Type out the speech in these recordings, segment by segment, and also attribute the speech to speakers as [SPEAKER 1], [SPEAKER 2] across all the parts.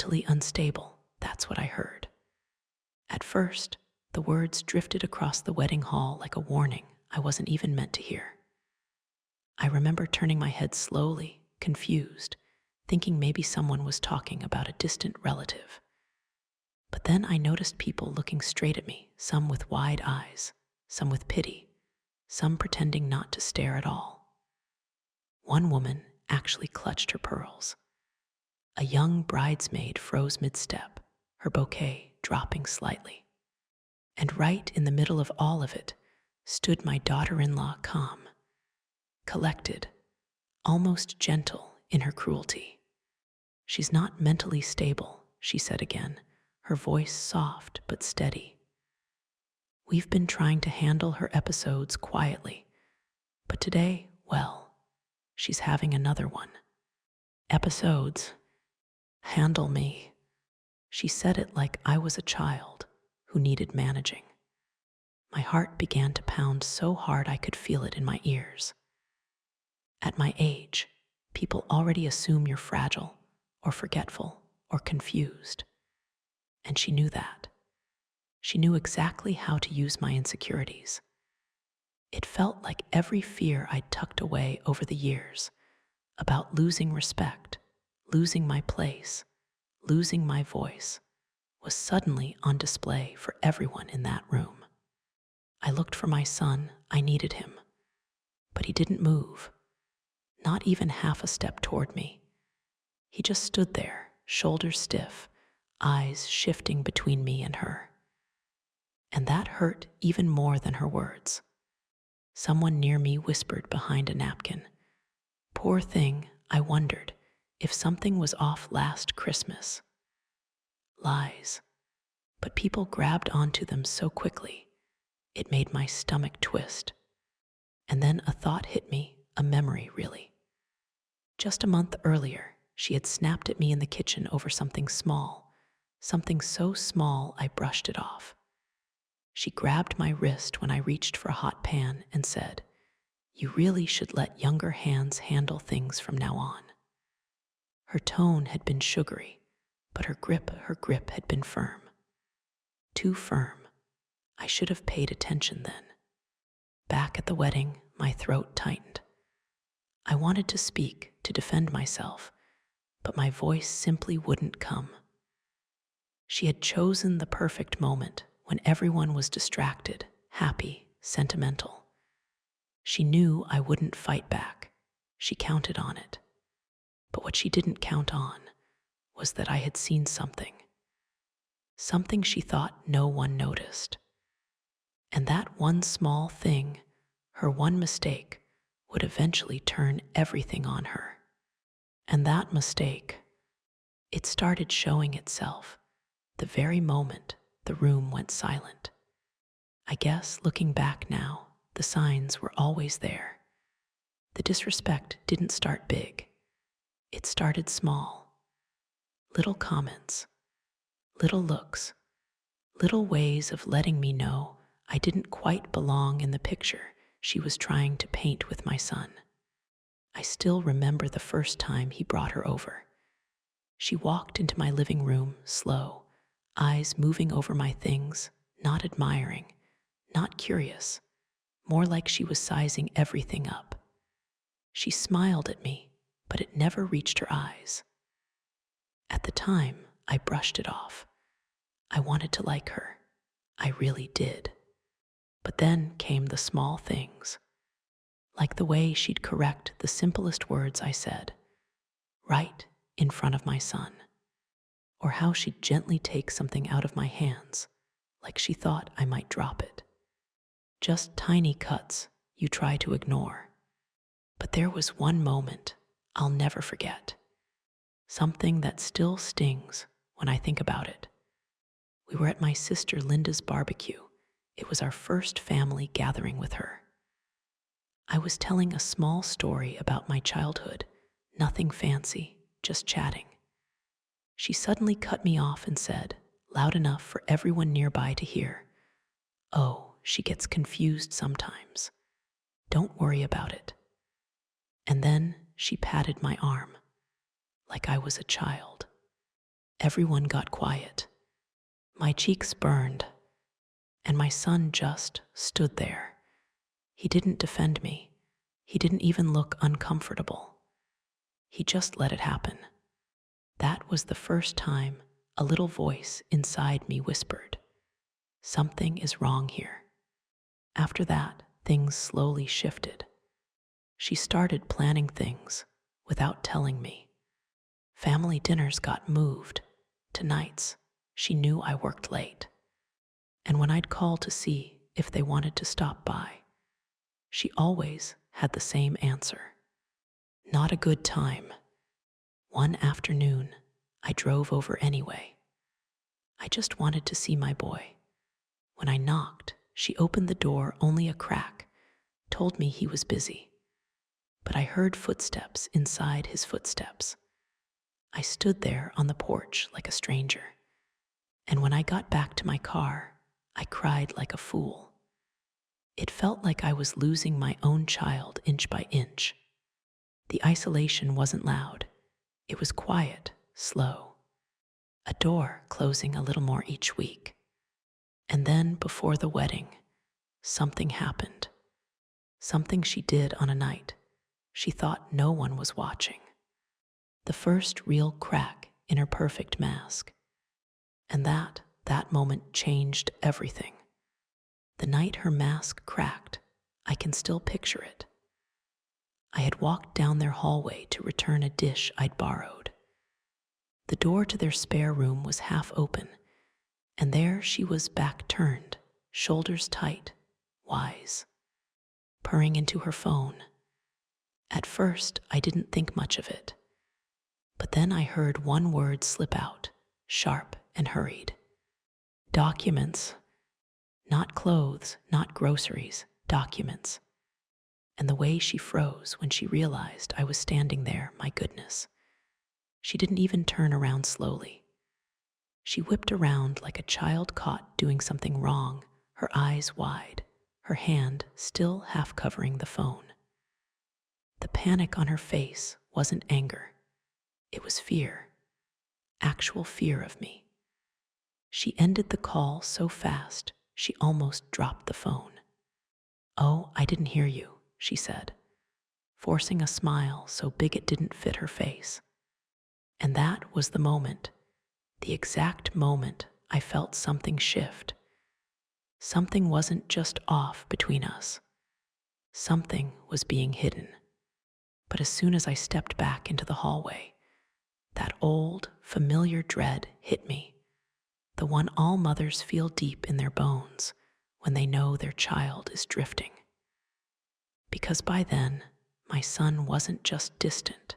[SPEAKER 1] mentally unstable, that's what I heard. At first, the words drifted across the wedding hall like a warning I wasn't even meant to hear. I remember turning my head slowly, confused, thinking maybe someone was talking about a distant relative. But then I noticed people looking straight at me, some with wide eyes, some with pity, some pretending not to stare at all. One woman actually clutched her pearls. A young bridesmaid froze mid-step, her bouquet dropping slightly. And right in the middle of all of it stood my daughter-in-law, calm, collected, almost gentle in her cruelty. "She's not mentally stable," she said again, her voice soft but steady. "We've been trying to handle her episodes quietly, but today, well, she's having another one. Episodes. Handle me." She said it like I was a child who needed managing. My heart began to pound so hard I could feel it in my ears. At my age, people already assume you're fragile or forgetful or confused. And she knew that. She knew exactly how to use my insecurities. It felt like every fear I'd tucked away over the years, about losing respect, losing my place, losing my voice, was suddenly on display for everyone in that room. I looked for my son, I needed him, but he didn't move, not even half a step toward me. He just stood there, shoulders stiff, eyes shifting between me and her. And that hurt even more than her words. Someone near me whispered behind a napkin, "Poor thing, I wondered if something was off last Christmas." Lies. But people grabbed onto them so quickly, it made my stomach twist. And then a thought hit me, a memory really. Just a month earlier, she had snapped at me in the kitchen over something small, something so small I brushed it off. She grabbed my wrist when I reached for a hot pan and said, "You really should let younger hands handle things from now on." Her tone had been sugary, but her grip had been firm. Too firm. I should have paid attention then. Back at the wedding, my throat tightened. I wanted to speak, to defend myself, but my voice simply wouldn't come. She had chosen the perfect moment when everyone was distracted, happy, sentimental. She knew I wouldn't fight back. She counted on it. But what she didn't count on was that I had seen something. Something she thought no one noticed. And that one small thing, her one mistake, would eventually turn everything on her. And that mistake, it started showing itself the very moment the room went silent. I guess, looking back now, the signs were always there. The disrespect didn't start big. It started small. Little comments, little looks, little ways of letting me know I didn't quite belong in the picture she was trying to paint with my son. I still remember the first time he brought her over. She walked into my living room, slow, eyes moving over my things, not admiring, not curious, more like she was sizing everything up. She smiled at me, but it never reached her eyes. At the time, I brushed it off. I wanted to like her. I really did. But then came the small things, like the way she'd correct the simplest words I said, right in front of my son, or how she'd gently take something out of my hands, like she thought I might drop it. Just tiny cuts you try to ignore. But there was one moment I'll never forget, something that still stings when I think about it. We were at my sister Linda's barbecue. It was our first family gathering with her. I was telling a small story about my childhood, nothing fancy, just chatting. She suddenly cut me off and said, loud enough for everyone nearby to hear, "Oh, she gets confused sometimes. Don't worry about it." And then she patted my arm, like I was a child. Everyone got quiet. My cheeks burned, and my son just stood there. He didn't defend me. He didn't even look uncomfortable. He just let it happen. That was the first time a little voice inside me whispered, "Something is wrong here." After that, things slowly shifted. She started planning things without telling me. Family dinners got moved to nights she knew I worked late. And when I'd call to see if they wanted to stop by, she always had the same answer: "Not a good time." One afternoon, I drove over anyway. I just wanted to see my boy. When I knocked, she opened the door only a crack, told me he was busy. But I heard footsteps inside his footsteps. I stood there on the porch like a stranger. And when I got back to my car, I cried like a fool. It felt like I was losing my own child inch by inch. The isolation wasn't loud. It was quiet, slow. A door closing a little more each week. And then, before the wedding, something happened. Something she did on a night she thought no one was watching. The first real crack in her perfect mask. And that moment changed everything. The night her mask cracked, I can still picture it. I had walked down their hallway to return a dish I'd borrowed. The door to their spare room was half open, and there she was, back turned, shoulders tight, wise, purring into her phone. At first, I didn't think much of it. But then I heard one word slip out, sharp and hurried. Documents. Not clothes, not groceries, documents. And the way she froze when she realized I was standing there, my goodness. She didn't even turn around slowly. She whipped around like a child caught doing something wrong, her eyes wide, her hand still half covering the phone. The panic on her face wasn't anger. It was fear. Actual fear of me. She ended the call so fast, she almost dropped the phone. "Oh, I didn't hear you," she said, forcing a smile so big it didn't fit her face. And that was the moment, the exact moment I felt something shift. Something wasn't just off between us. Something was being hidden. But as soon as I stepped back into the hallway, that old, familiar dread hit me, the one all mothers feel deep in their bones when they know their child is drifting. Because by then, my son wasn't just distant.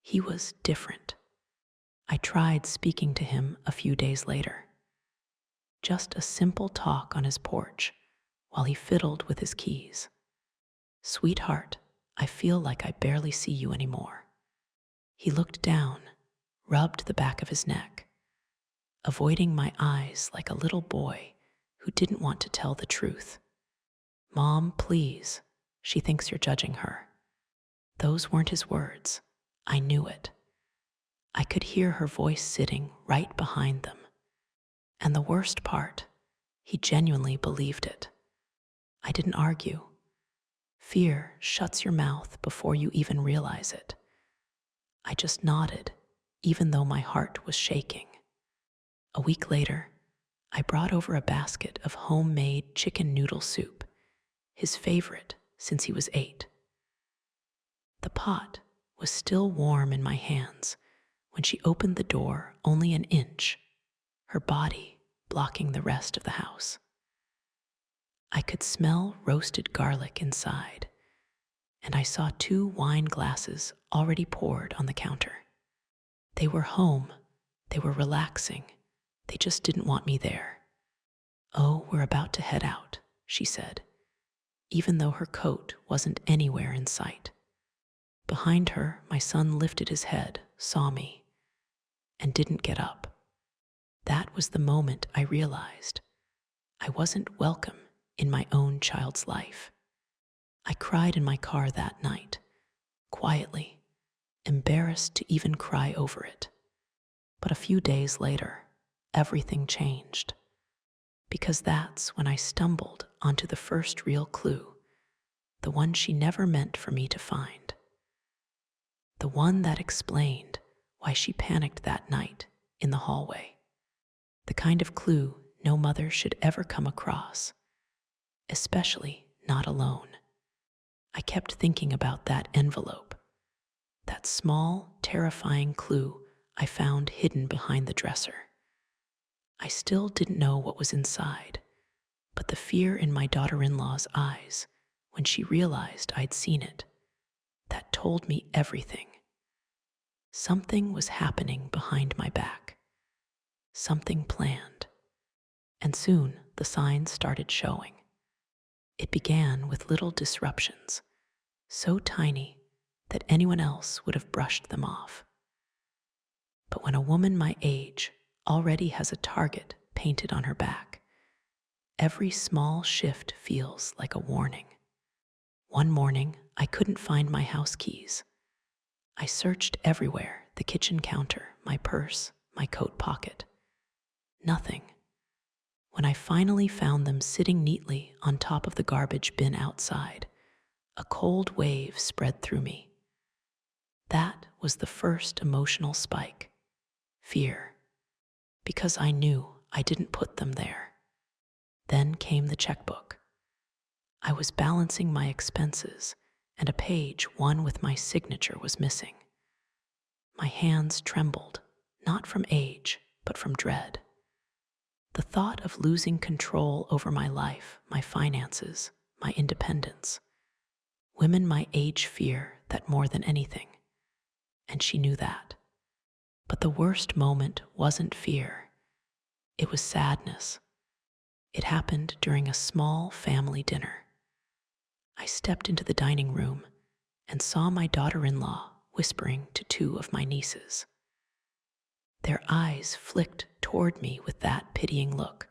[SPEAKER 1] He was different. I tried speaking to him a few days later. Just a simple talk on his porch while he fiddled with his keys. "Sweetheart, I feel like I barely see you anymore." He looked down, rubbed the back of his neck, avoiding my eyes like a little boy who didn't want to tell the truth. "Mom, please, she thinks you're judging her." Those weren't his words. I knew it. I could hear her voice sitting right behind them. And the worst part, he genuinely believed it. I didn't argue. Fear shuts your mouth before you even realize it. I just nodded, even though my heart was shaking. A week later, I brought over a basket of homemade chicken noodle soup, his favorite since he was 8. The pot was still warm in my hands when she opened the door only an inch, her body blocking the rest of the house. I could smell roasted garlic inside, and I saw 2 wine glasses already poured on the counter. They were home, they were relaxing, they just didn't want me there. "Oh, we're about to head out," she said, even though her coat wasn't anywhere in sight. Behind her, my son lifted his head, saw me, and didn't get up. That was the moment I realized I wasn't welcome in my own child's life. I cried in my car that night, quietly, embarrassed to even cry over it. But a few days later, everything changed. Because that's when I stumbled onto the first real clue, the one she never meant for me to find. The one that explained why she panicked that night in the hallway. The kind of clue no mother should ever come across, especially not alone. I kept thinking about that envelope, that small, terrifying clue I found hidden behind the dresser. I still didn't know what was inside, but the fear in my daughter-in-law's eyes when she realized I'd seen it, that told me everything. Something was happening behind my back, something planned, and soon the signs started showing. It began with little disruptions, so tiny that anyone else would have brushed them off. But when a woman my age already has a target painted on her back, every small shift feels like a warning. One morning, I couldn't find my house keys. I searched everywhere, the kitchen counter, my purse, my coat pocket. Nothing. When I finally found them sitting neatly on top of the garbage bin outside, a cold wave spread through me. That was the first emotional spike. Fear. Because I knew I didn't put them there. Then came the checkbook. I was balancing my expenses, and a page, one with my signature, was missing. My hands trembled, not from age, but from dread. The thought of losing control over my life, my finances, my independence. Women my age fear that more than anything, and she knew that. But the worst moment wasn't fear. It was sadness. It happened during a small family dinner. I stepped into the dining room and saw my daughter-in-law whispering to two of my nieces. Their eyes flicked toward me with that pitying look,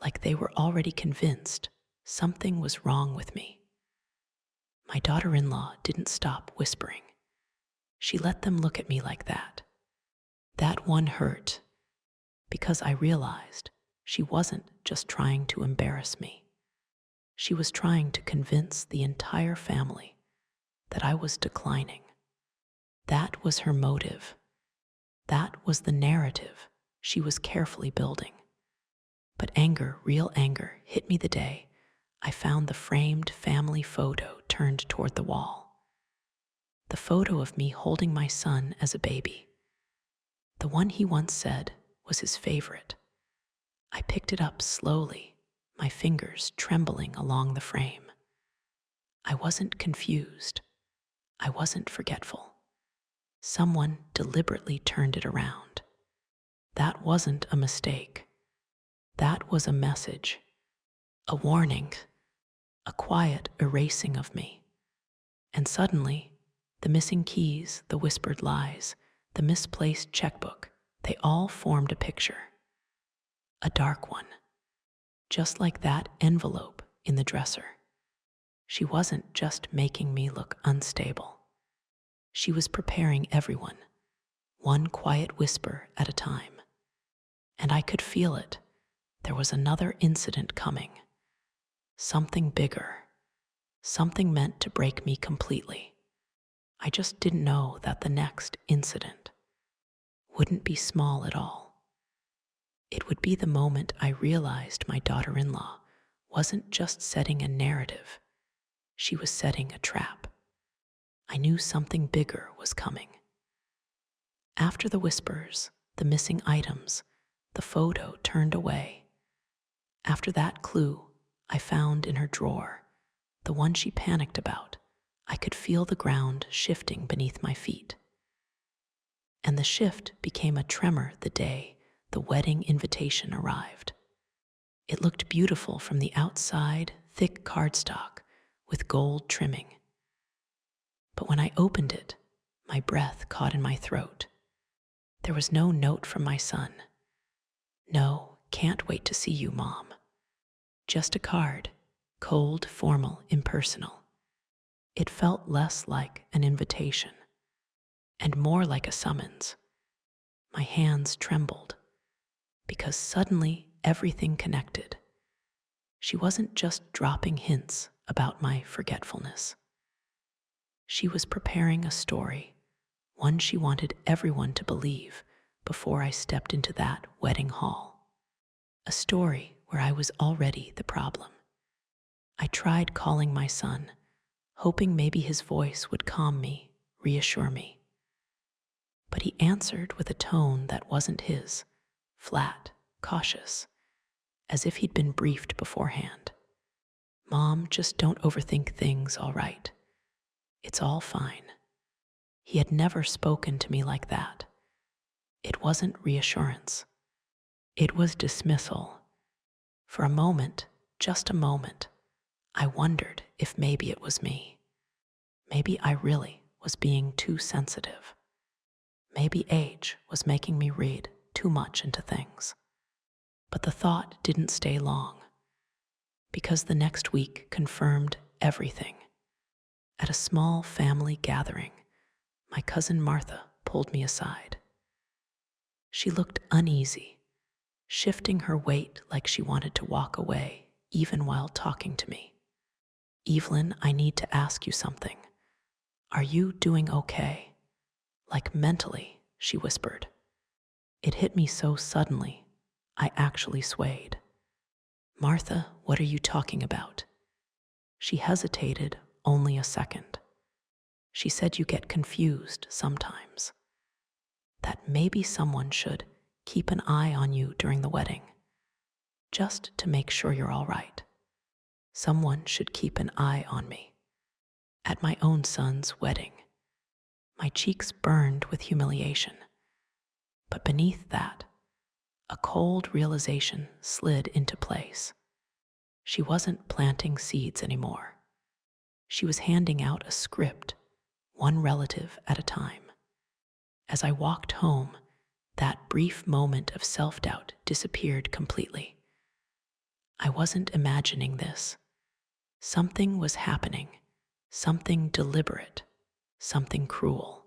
[SPEAKER 1] like they were already convinced something was wrong with me. My daughter-in-law didn't stop whispering. She let them look at me like that. That one hurt, because I realized she wasn't just trying to embarrass me. She was trying to convince the entire family that I was declining. That was her motive. That was the narrative she was carefully building. But anger, real anger, hit me the day I found the framed family photo turned toward the wall. The photo of me holding my son as a baby. The one he once said was his favorite. I picked it up slowly, my fingers trembling along the frame. I wasn't confused. I wasn't forgetful. Someone deliberately turned it around. That wasn't a mistake. That was a message, a warning, a quiet erasing of me. And suddenly, the missing keys, the whispered lies, the misplaced checkbook, they all formed a picture. A dark one, just like that envelope in the dresser. She wasn't just making me look unstable. She was preparing everyone, one quiet whisper at a time. And I could feel it. There was another incident coming. Something bigger. Something meant to break me completely. I just didn't know that the next incident wouldn't be small at all. It would be the moment I realized my daughter-in-law wasn't just setting a narrative. She was setting a trap. I knew something bigger was coming. After the whispers, the missing items, the photo turned away. After that clue I found in her drawer, the one she panicked about, I could feel the ground shifting beneath my feet. And the shift became a tremor the day the wedding invitation arrived. It looked beautiful from the outside, thick cardstock with gold trimming. But when I opened it, my breath caught in my throat. There was no note from my son. No, can't wait to see you, Mom. Just a card, cold, formal, impersonal. It felt less like an invitation and more like a summons. My hands trembled because suddenly everything connected. She wasn't just dropping hints about my forgetfulness. She was preparing a story, one she wanted everyone to believe before I stepped into that wedding hall. A story where I was already the problem. I tried calling my son, hoping maybe his voice would calm me, reassure me. But he answered with a tone that wasn't his, flat, cautious, as if he'd been briefed beforehand. "Mom, just don't overthink things, all right? It's all fine." He had never spoken to me like that. It wasn't reassurance. It was dismissal. For a moment, just a moment, I wondered if maybe it was me. Maybe I really was being too sensitive. Maybe age was making me read too much into things. But the thought didn't stay long, because the next week confirmed everything. At a small family gathering, my cousin Martha pulled me aside. She looked uneasy, shifting her weight like she wanted to walk away, even while talking to me. "Evelyn, I need to ask you something. Are you doing okay? Like mentally," she whispered. It hit me so suddenly, I actually swayed. "Martha, what are you talking about?" She hesitated only a second. She said you get confused sometimes. That maybe someone should keep an eye on you during the wedding, just to make sure you're all right. Someone should keep an eye on me. At my own son's wedding, my cheeks burned with humiliation. But beneath that, a cold realization slid into place. She wasn't planting seeds anymore. She was handing out a script, one relative at a time. As I walked home, that brief moment of self-doubt disappeared completely. I wasn't imagining this. Something was happening, something deliberate, something cruel.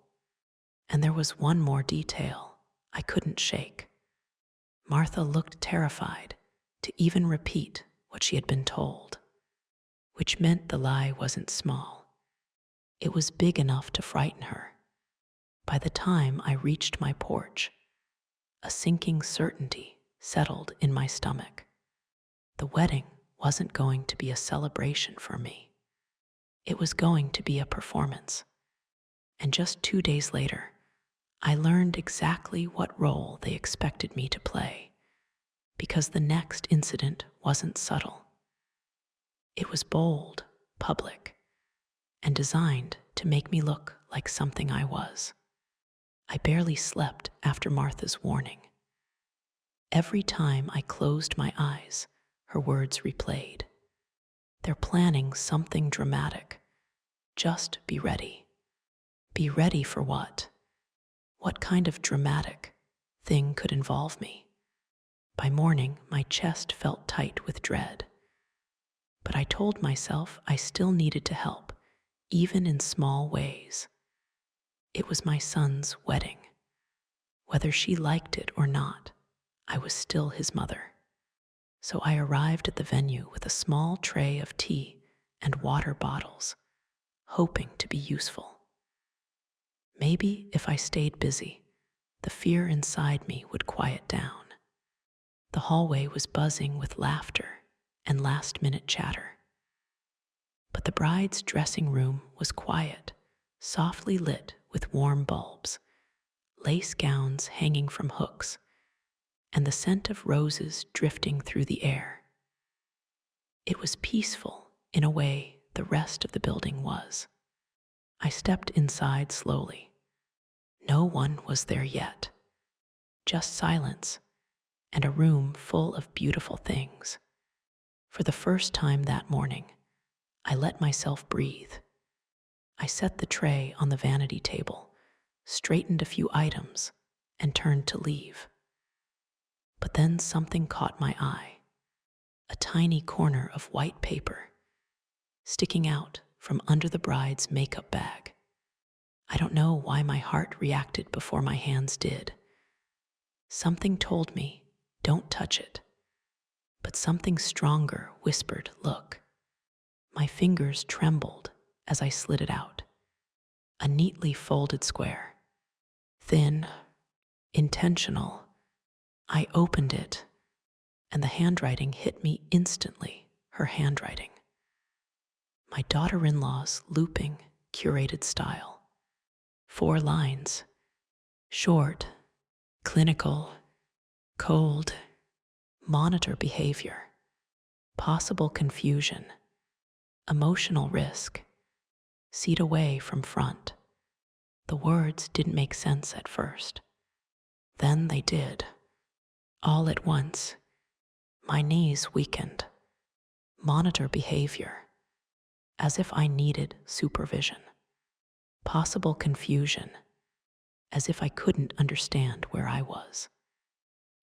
[SPEAKER 1] And there was one more detail I couldn't shake. Martha looked terrified to even repeat what she had been told, which meant the lie wasn't small. It was big enough to frighten her. By the time I reached my porch, a sinking certainty settled in my stomach. The wedding wasn't going to be a celebration for me. It was going to be a performance. And just 2 days later, I learned exactly what role they expected me to play, because the next incident wasn't subtle. It was bold, public, and designed to make me look like something I was. I barely slept after Martha's warning. Every time I closed my eyes, her words replayed. "They're planning something dramatic. Just be ready." Be ready for what? What kind of dramatic thing could involve me? By morning, my chest felt tight with dread. But I told myself I still needed to help, even in small ways. It was my son's wedding. Whether she liked it or not, I was still his mother. So I arrived at the venue with a small tray of tea and water bottles, hoping to be useful. Maybe if I stayed busy, the fear inside me would quiet down. The hallway was buzzing with laughter and last-minute chatter. But the bride's dressing room was quiet, softly lit with warm bulbs, lace gowns hanging from hooks, and the scent of roses drifting through the air. It was peaceful in a way the rest of the building was. I stepped inside slowly. No one was there yet, just silence and a room full of beautiful things. For the first time that morning, I let myself breathe. I set the tray on the vanity table, straightened a few items, and turned to leave. But then something caught my eye. A tiny corner of white paper sticking out from under the bride's makeup bag. I don't know why my heart reacted before my hands did. Something told me, don't touch it. But something stronger whispered, look. My fingers trembled as I slid it out. A neatly folded square. Thin, intentional. I opened it, and the handwriting hit me instantly, her handwriting. My daughter-in-law's looping, curated style. 4 lines. Short, clinical, cold, monitor behavior, possible confusion, emotional risk, seat away from front. The words didn't make sense at first. Then they did. All at once, my knees weakened. Monitor behavior, as if I needed supervision. Possible confusion, as if I couldn't understand where I was.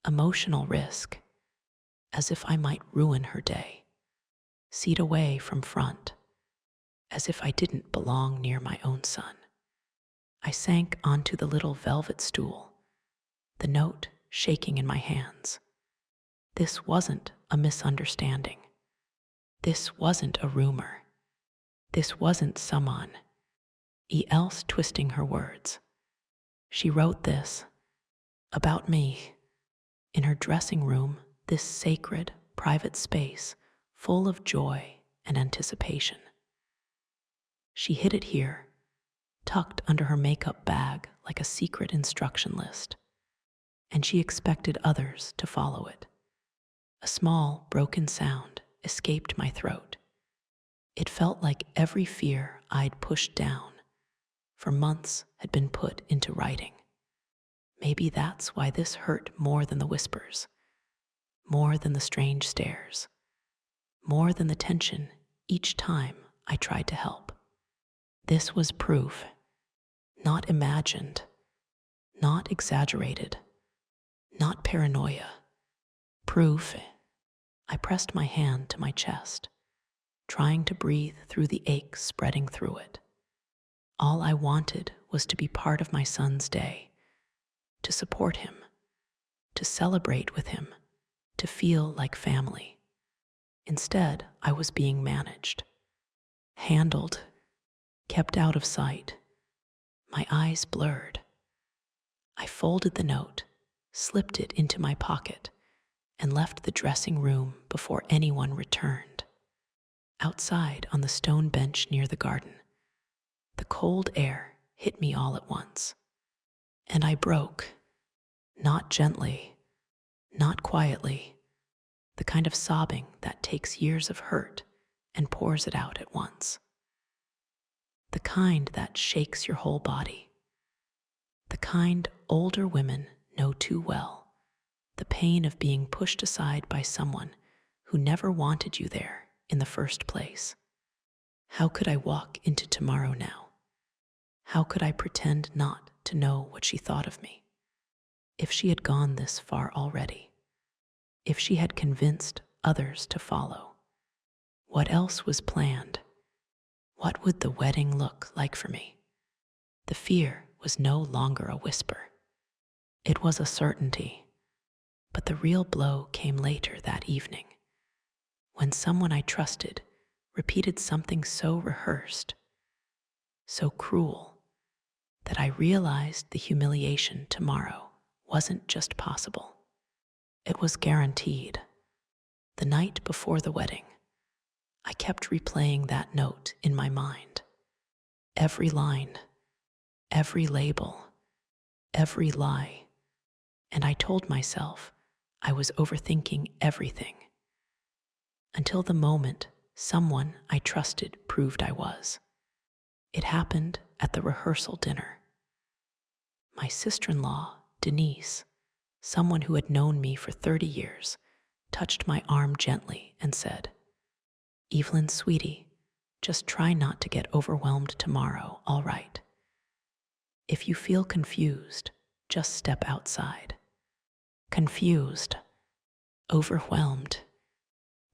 [SPEAKER 1] Emotional risk, as if I might ruin her day. Seat away from front, as if I didn't belong near my own son. I sank onto the little velvet stool, the note shaking in my hands. This wasn't a misunderstanding. This wasn't a rumor. This wasn't someone else twisting her words. She wrote this about me in her dressing room, this sacred, private space full of joy and anticipation. She hid it here, tucked under her makeup bag like a secret instruction list, and she expected others to follow it. A small, broken sound escaped my throat. It felt like every fear I'd pushed down for months had been put into writing. Maybe that's why this hurt more than the whispers, more than the strange stares, more than the tension each time I tried to help. This was proof, not imagined, not exaggerated, not paranoia. Proof. I pressed my hand to my chest, trying to breathe through the ache spreading through it. All I wanted was to be part of my son's day, to support him, to celebrate with him, to feel like family. Instead, I was being managed, handled, kept out of sight, my eyes blurred. I folded the note, slipped it into my pocket, and left the dressing room before anyone returned. Outside on the stone bench near the garden, the cold air hit me all at once, and I broke, not gently, not quietly, the kind of sobbing that takes years of hurt and pours it out at once. The kind that shakes your whole body. The kind older women know too well, the pain of being pushed aside by someone who never wanted you there in the first place. How could I walk into tomorrow now? How could I pretend not to know what she thought of me? If she had gone this far already, if she had convinced others to follow, what else was planned? What would the wedding look like for me? The fear was no longer a whisper. It was a certainty. But the real blow came later that evening, when someone I trusted repeated something so rehearsed, so cruel, that I realized the humiliation tomorrow wasn't just possible. It was guaranteed. The night before the wedding, I kept replaying that note in my mind. Every line, every label, every lie. And I told myself I was overthinking everything. Until the moment someone I trusted proved I was. It happened at the rehearsal dinner. My sister-in-law, Denise, someone who had known me for 30 years, touched my arm gently and said, "Evelyn, sweetie, just try not to get overwhelmed tomorrow, all right? If you feel confused, just step outside." Confused, overwhelmed,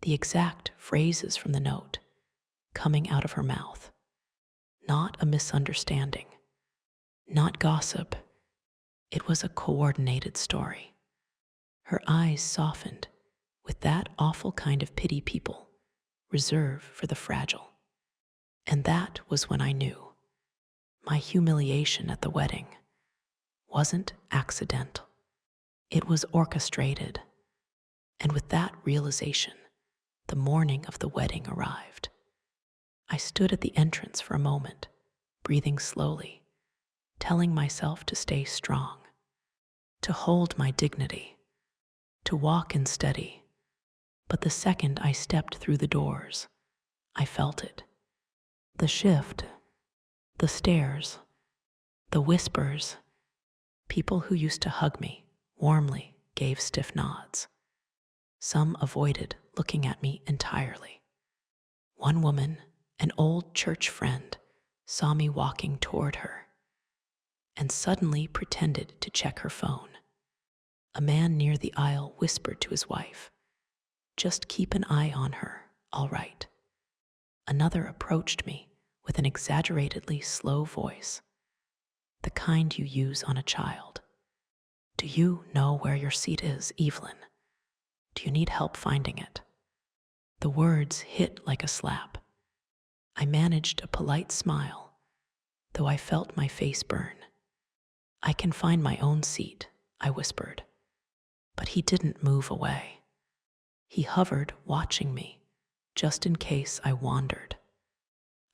[SPEAKER 1] the exact phrases from the note coming out of her mouth. Not a misunderstanding, not gossip. It was a coordinated story. Her eyes softened with that awful kind of pity people reserve for the fragile. And that was when I knew my humiliation at the wedding wasn't accidental. It was orchestrated. And with that realization, the morning of the wedding arrived. I stood at the entrance for a moment, breathing slowly, telling myself to stay strong, to hold my dignity, to walk in steady. But the second I stepped through the doors, I felt it. The shift, the stares, the whispers. People who used to hug me warmly gave stiff nods. Some avoided looking at me entirely. One woman, an old church friend, saw me walking toward her and suddenly pretended to check her phone. A man near the aisle whispered to his wife, "Just keep an eye on her, all right." Another approached me with an exaggeratedly slow voice, the kind you use on a child. "Do you know where your seat is, Evelyn? Do you need help finding it?" The words hit like a slap. I managed a polite smile, though I felt my face burn. "I can find my own seat," I whispered. But he didn't move away. He hovered, watching me, just in case I wandered.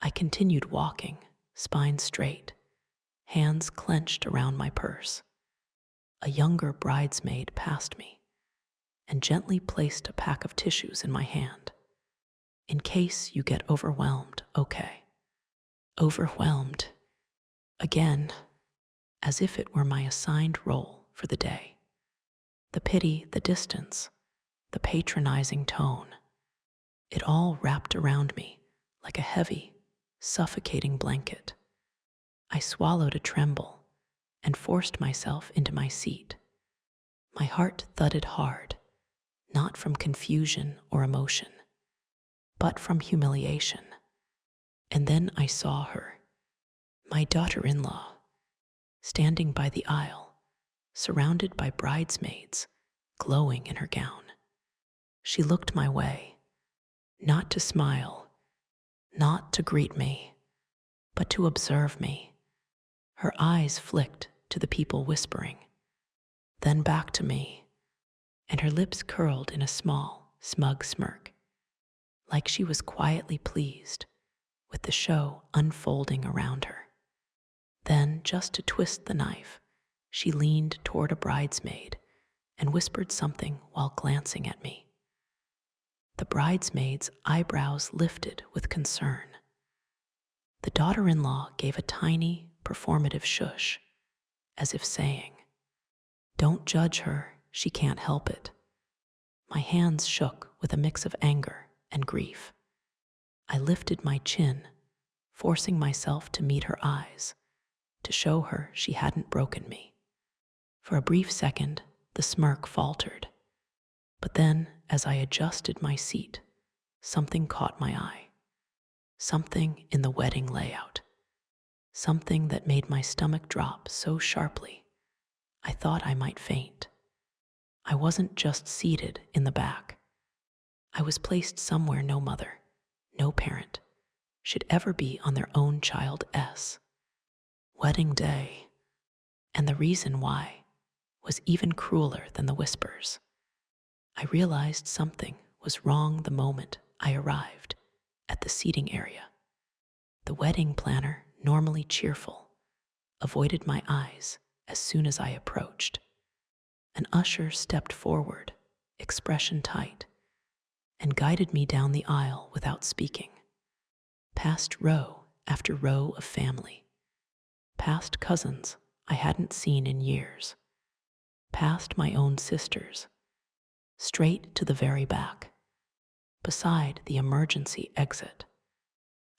[SPEAKER 1] I continued walking, spine straight, hands clenched around my purse. A younger bridesmaid passed me and gently placed a pack of tissues in my hand. "In case you get overwhelmed, okay." Overwhelmed. Again, as if it were my assigned role for the day. The pity, the distance, the patronizing tone, it all wrapped around me like a heavy, suffocating blanket. I swallowed a tremble and forced myself into my seat. My heart thudded hard, not from confusion or emotion, but from humiliation. And then I saw her, my daughter-in-law, standing by the aisle, surrounded by bridesmaids, glowing in her gown. She looked my way, not to smile, not to greet me, but to observe me. Her eyes flicked to the people whispering, then back to me, and her lips curled in a small, smug smirk, like she was quietly pleased with the show unfolding around her. Then, just to twist the knife, she leaned toward a bridesmaid and whispered something while glancing at me. The bridesmaid's eyebrows lifted with concern. The daughter-in-law gave a tiny, performative shush, as if saying, "Don't judge her, she can't help it." My hands shook with a mix of anger and grief. I lifted my chin, forcing myself to meet her eyes, to show her she hadn't broken me. For a brief second, the smirk faltered. But then, as I adjusted my seat, something caught my eye. Something in the wedding layout. Something that made my stomach drop so sharply, I thought I might faint. I wasn't just seated in the back. I was placed somewhere no mother, no parent, should ever be on their own child's wedding day. And the reason why was even crueler than the whispers. I realized something was wrong the moment I arrived at the seating area. The wedding planner, normally cheerful, avoided my eyes as soon as I approached. An usher stepped forward, expression tight, and guided me down the aisle without speaking. Past row after row of family. Past cousins I hadn't seen in years. Past my own sisters. Straight to the very back, beside the emergency exit.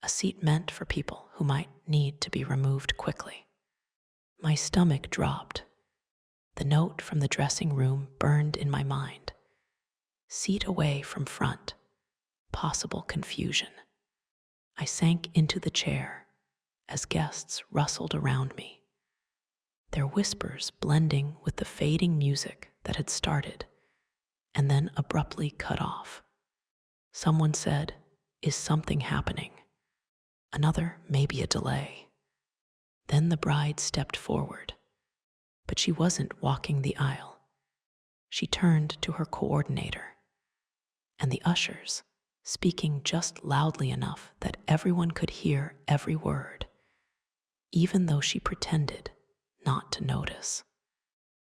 [SPEAKER 1] A seat meant for people who might need to be removed quickly. My stomach dropped. The note from the dressing room burned in my mind. Seat away from front. Possible confusion. I sank into the chair as guests rustled around me, their whispers blending with the fading music that had started and then abruptly cut off. Someone said, "Is something happening?" Another, "Maybe a delay." Then the bride stepped forward, but she wasn't walking the aisle. She turned to her coordinator and the ushers, speaking just loudly enough that everyone could hear every word, even though she pretended not to notice.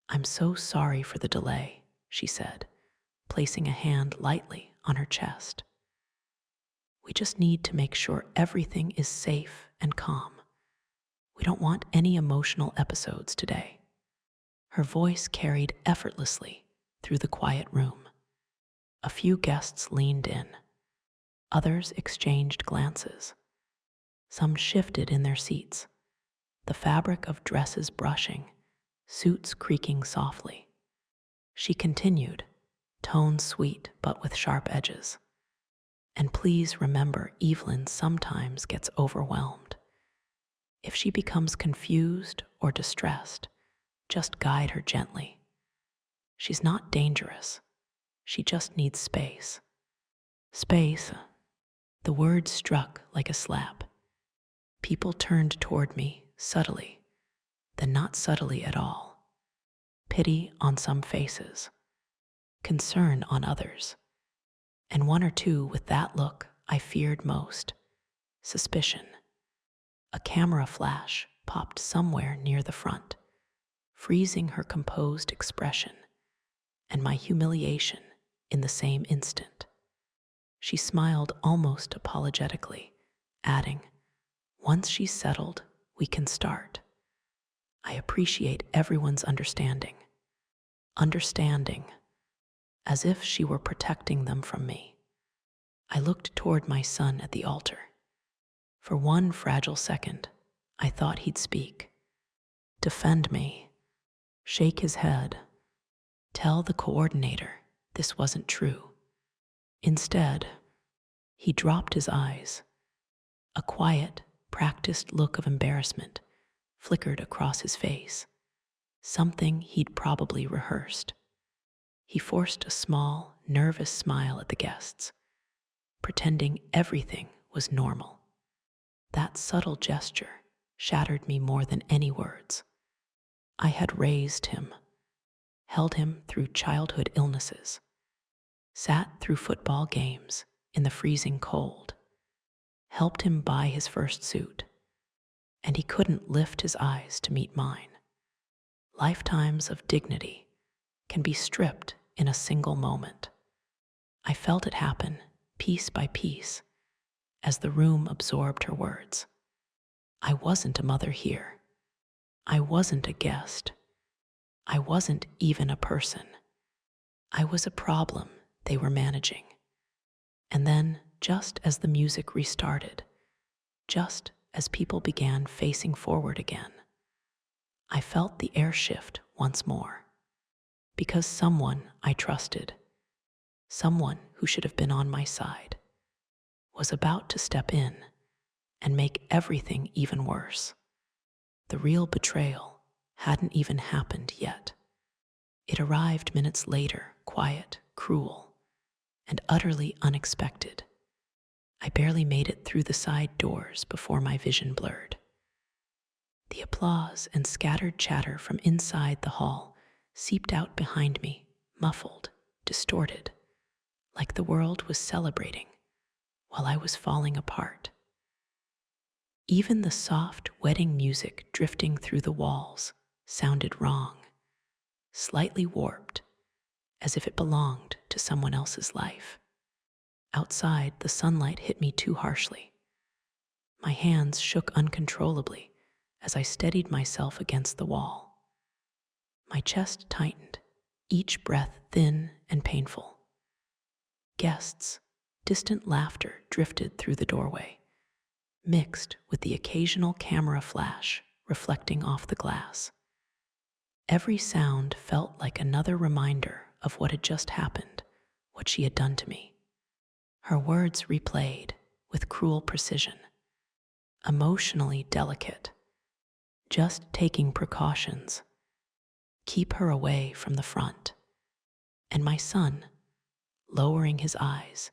[SPEAKER 1] "I'm so sorry for the delay," she said, placing a hand lightly on her chest. "We just need to make sure everything is safe and calm. We don't want any emotional episodes today." Her voice carried effortlessly through the quiet room. A few guests leaned in. Others exchanged glances. Some shifted in their seats, the fabric of dresses brushing, suits creaking softly. She continued, tone sweet but with sharp edges. "And please remember, Evelyn sometimes gets overwhelmed. If she becomes confused or distressed, just guide her gently. She's not dangerous. She just needs space." Space. The word struck like a slap. People turned toward me, subtly, then not subtly at all. Pity on some faces, concern on others, and one or two with that look I feared most, suspicion. A camera flash popped somewhere near the front, freezing her composed expression and my humiliation in the same instant. She smiled almost apologetically, adding, "Once she's settled, we can start. I appreciate everyone's understanding." Understanding, as if she were protecting them from me. I looked toward my son at the altar. For one fragile second, I thought he'd speak. Defend me. Shake his head. Tell the coordinator this wasn't true. Instead, he dropped his eyes. A quiet, practiced look of embarrassment flickered across his face, something he'd probably rehearsed. He forced a small, nervous smile at the guests, pretending everything was normal. That subtle gesture shattered me more than any words. I had raised him, held him through childhood illnesses, sat through football games in the freezing cold, helped him buy his first suit, and he couldn't lift his eyes to meet mine. Lifetimes of dignity can be stripped in a single moment. I felt it happen, piece by piece, as the room absorbed her words. I wasn't a mother here. I wasn't a guest. I wasn't even a person. I was a problem they were managing. And then, just as the music restarted, just as people began facing forward again, I felt the air shift once more. Because someone I trusted, someone who should have been on my side, was about to step in and make everything even worse. The real betrayal hadn't even happened yet. It arrived minutes later, quiet, cruel, and utterly unexpected. I barely made it through the side doors before my vision blurred. The applause and scattered chatter from inside the hall seeped out behind me, muffled, distorted, like the world was celebrating while I was falling apart. Even the soft wedding music drifting through the walls sounded wrong, slightly warped, as if it belonged to someone else's life. Outside, the sunlight hit me too harshly. My hands shook uncontrollably as I steadied myself against the wall. My chest tightened, each breath thin and painful. Guests, distant laughter drifted through the doorway, mixed with the occasional camera flash reflecting off the glass. Every sound felt like another reminder of what had just happened, what she had done to me. Her words replayed with cruel precision, emotionally delicate. Just taking precautions. Keep her away from the front. And and my son, lowering his eyes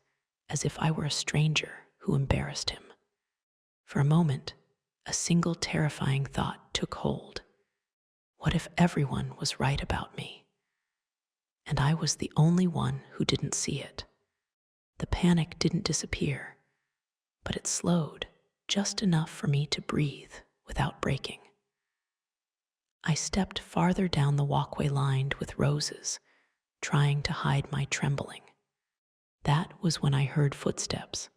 [SPEAKER 1] as if I were a stranger who embarrassed him. For a moment, a single terrifying thought took hold. What if everyone was right about me? And I was the only one who didn't see it. The panic didn't disappear, but it slowed just enough for me to breathe without breaking. I stepped farther down the walkway lined with roses, trying to hide my trembling. That was when I heard footsteps,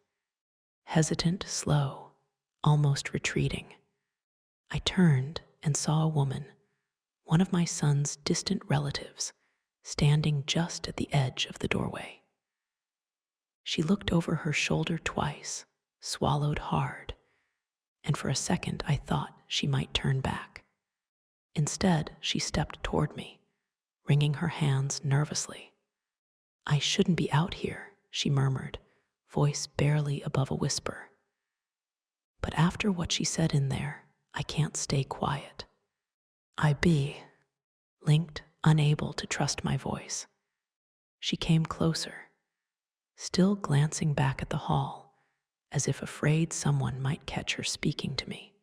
[SPEAKER 1] hesitant, slow, almost retreating. I turned and saw a woman, one of my son's distant relatives, standing just at the edge of the doorway. She looked over her shoulder twice, swallowed hard, and for a second I thought she might turn back. Instead, she stepped toward me, wringing her hands nervously. "I shouldn't be out here," she murmured, voice barely above a whisper. But after what she said in there, I can't stay quiet. Linked, unable to trust my voice. She came closer, still glancing back at the hall, as if afraid someone might catch her speaking to me.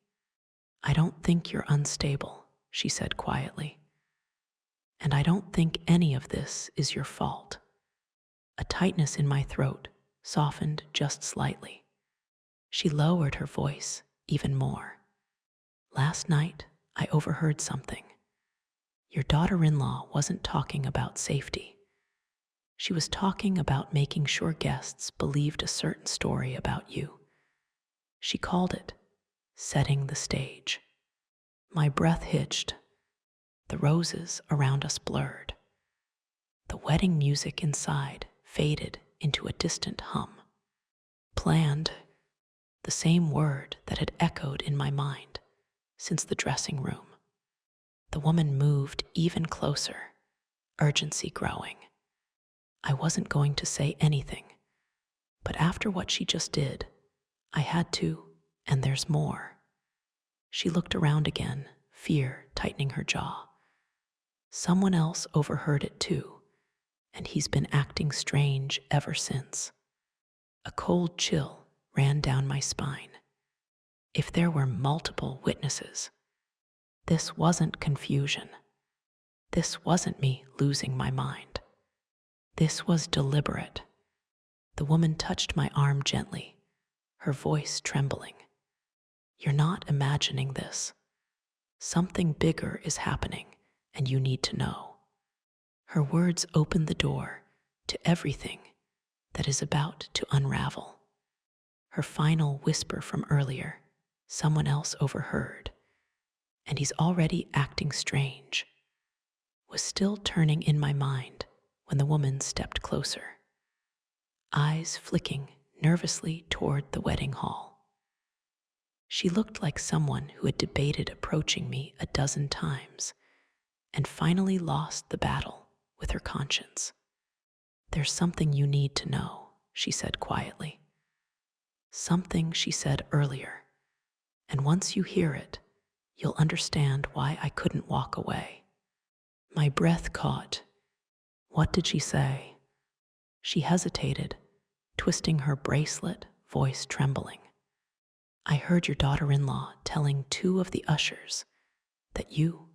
[SPEAKER 1] "I don't think you're unstable," she said quietly. "And I don't think any of this is your fault." A tightness in my throat softened just slightly. She lowered her voice even more. "Last night, I overheard something. Your daughter-in-law wasn't talking about safety. She was talking about making sure guests believed a certain story about you. She called it setting the stage." My breath hitched. The roses around us blurred. The wedding music inside faded into a distant hum. Planned, the same word that had echoed in my mind since the dressing room. The woman moved even closer, urgency growing. I wasn't going to say anything, but after what she just did, I had to, and there's more. She looked around again, fear tightening her jaw. Someone else overheard it too, and he's been acting strange ever since. A cold chill ran down my spine. If there were multiple witnesses, this wasn't confusion. This wasn't me losing my mind. This was deliberate. The woman touched my arm gently, her voice trembling. "You're not imagining this. Something bigger is happening, and you need to know." Her words opened the door to everything that is about to unravel. Her final whisper from earlier, someone else overheard, and he's already acting strange, was still turning in my mind when the woman stepped closer, eyes flicking nervously toward the wedding hall. She looked like someone who had debated approaching me a dozen times and finally lost the battle with her conscience. "There's something you need to know," she said quietly. Something she said earlier, and once you hear it, you'll understand why I couldn't walk away. My breath caught. What did she say? She hesitated, twisting her bracelet, voice trembling. "I heard your daughter-in-law telling 2 of the ushers that you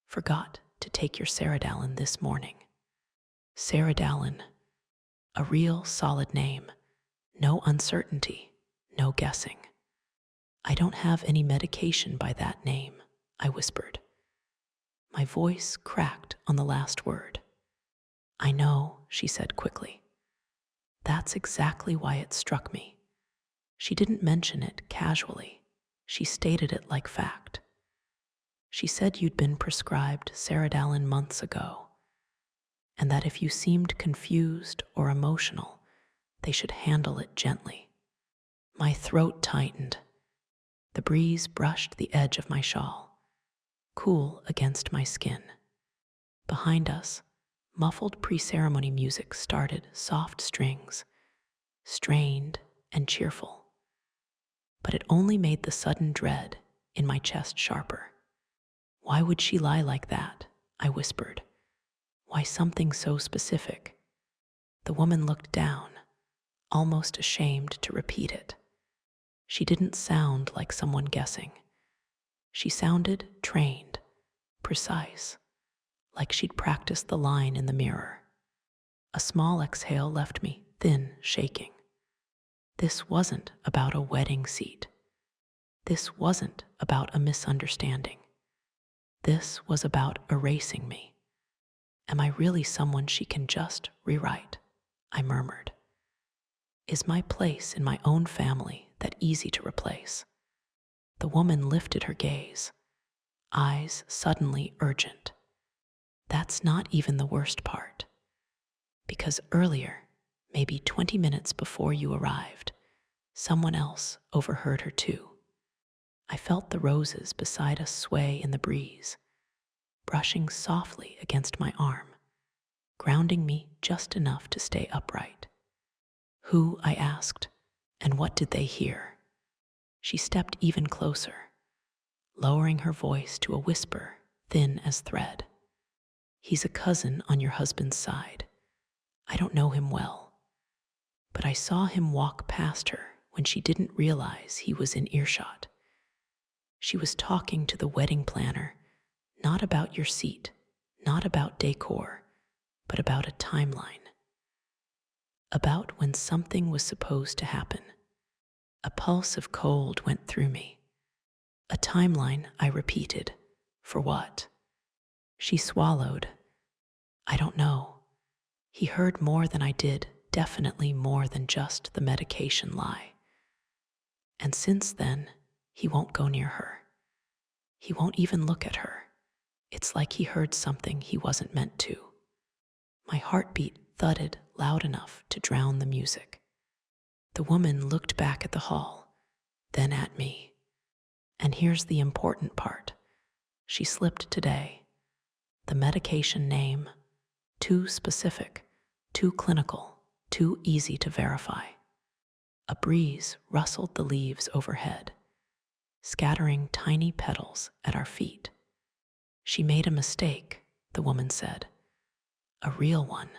[SPEAKER 1] forgot to take your Saradalin this morning." Saradalin, a real solid name, no uncertainty, no guessing. "I don't have any medication by that name," I whispered. My voice cracked on the last word. "I know," she said quickly. That's exactly why it struck me. She didn't mention it casually. She stated it like fact. She said you'd been prescribed Saradalin months ago, and that if you seemed confused or emotional, they should handle it gently. My throat tightened. The breeze brushed the edge of my shawl, cool against my skin. Behind us, muffled pre-ceremony music started, soft strings, strained and cheerful. But it only made the sudden dread in my chest sharper. "Why would she lie like that?" I whispered. Why something so specific? The woman looked down, almost ashamed to repeat it. She didn't sound like someone guessing. She sounded trained, precise, like she'd practiced the line in the mirror. A small exhale left me thin, shaking. This wasn't about a wedding seat. This wasn't about a misunderstanding. This was about erasing me. Am I really someone she can just rewrite? I murmured. Is my place in my own family that easy to replace? The woman lifted her gaze, eyes suddenly urgent. That's not even the worst part. Because earlier, maybe 20 minutes before you arrived, someone else overheard her too. I felt the roses beside us sway in the breeze, brushing softly against my arm, grounding me just enough to stay upright. Who, I asked, and what did they hear? She stepped even closer, lowering her voice to a whisper thin as thread. He's a cousin on your husband's side. I don't know him well, but I saw him walk past her when she didn't realize he was in earshot. She was talking to the wedding planner, not about your seat, not about decor, but about a timeline. About when something was supposed to happen. A pulse of cold went through me. A timeline, I repeated. For what? She swallowed. I don't know. He heard more than I did, definitely more than just the medication lie. And since then, he won't go near her. He won't even look at her. It's like he heard something he wasn't meant to. My heartbeat thudded loud enough to drown the music. The woman looked back at the hall, then at me. And here's the important part. She slipped today. The medication name, too specific, too clinical, too easy to verify. A breeze rustled the leaves overhead, scattering tiny petals at our feet. She made a mistake, the woman said. A real one.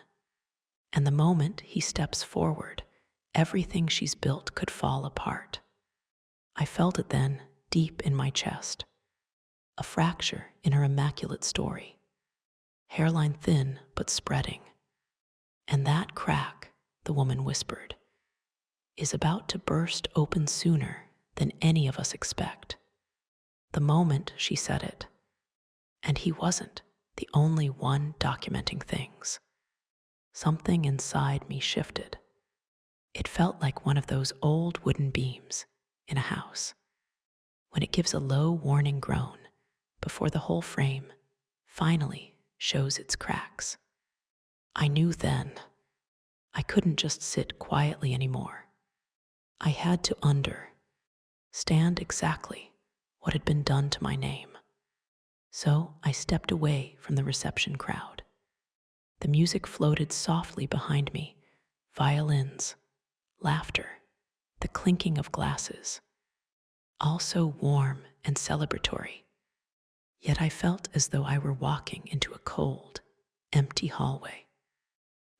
[SPEAKER 1] And the moment he steps forward, everything she's built could fall apart. I felt it then, deep in my chest. A fracture in her immaculate story. Hairline thin but spreading. And that crack, the woman whispered, is about to burst open sooner than any of us expect. The moment she said it. And he wasn't the only one documenting things. Something inside me shifted. It felt like one of those old wooden beams in a house, when it gives a low warning groan before the whole frame finally shows its cracks. I knew then I couldn't just sit quietly anymore. I had to understand exactly what had been done to my name. So I stepped away from the reception crowd. The music floated softly behind me, violins, laughter, the clinking of glasses, all so warm and celebratory. Yet I felt as though I were walking into a cold, empty hallway.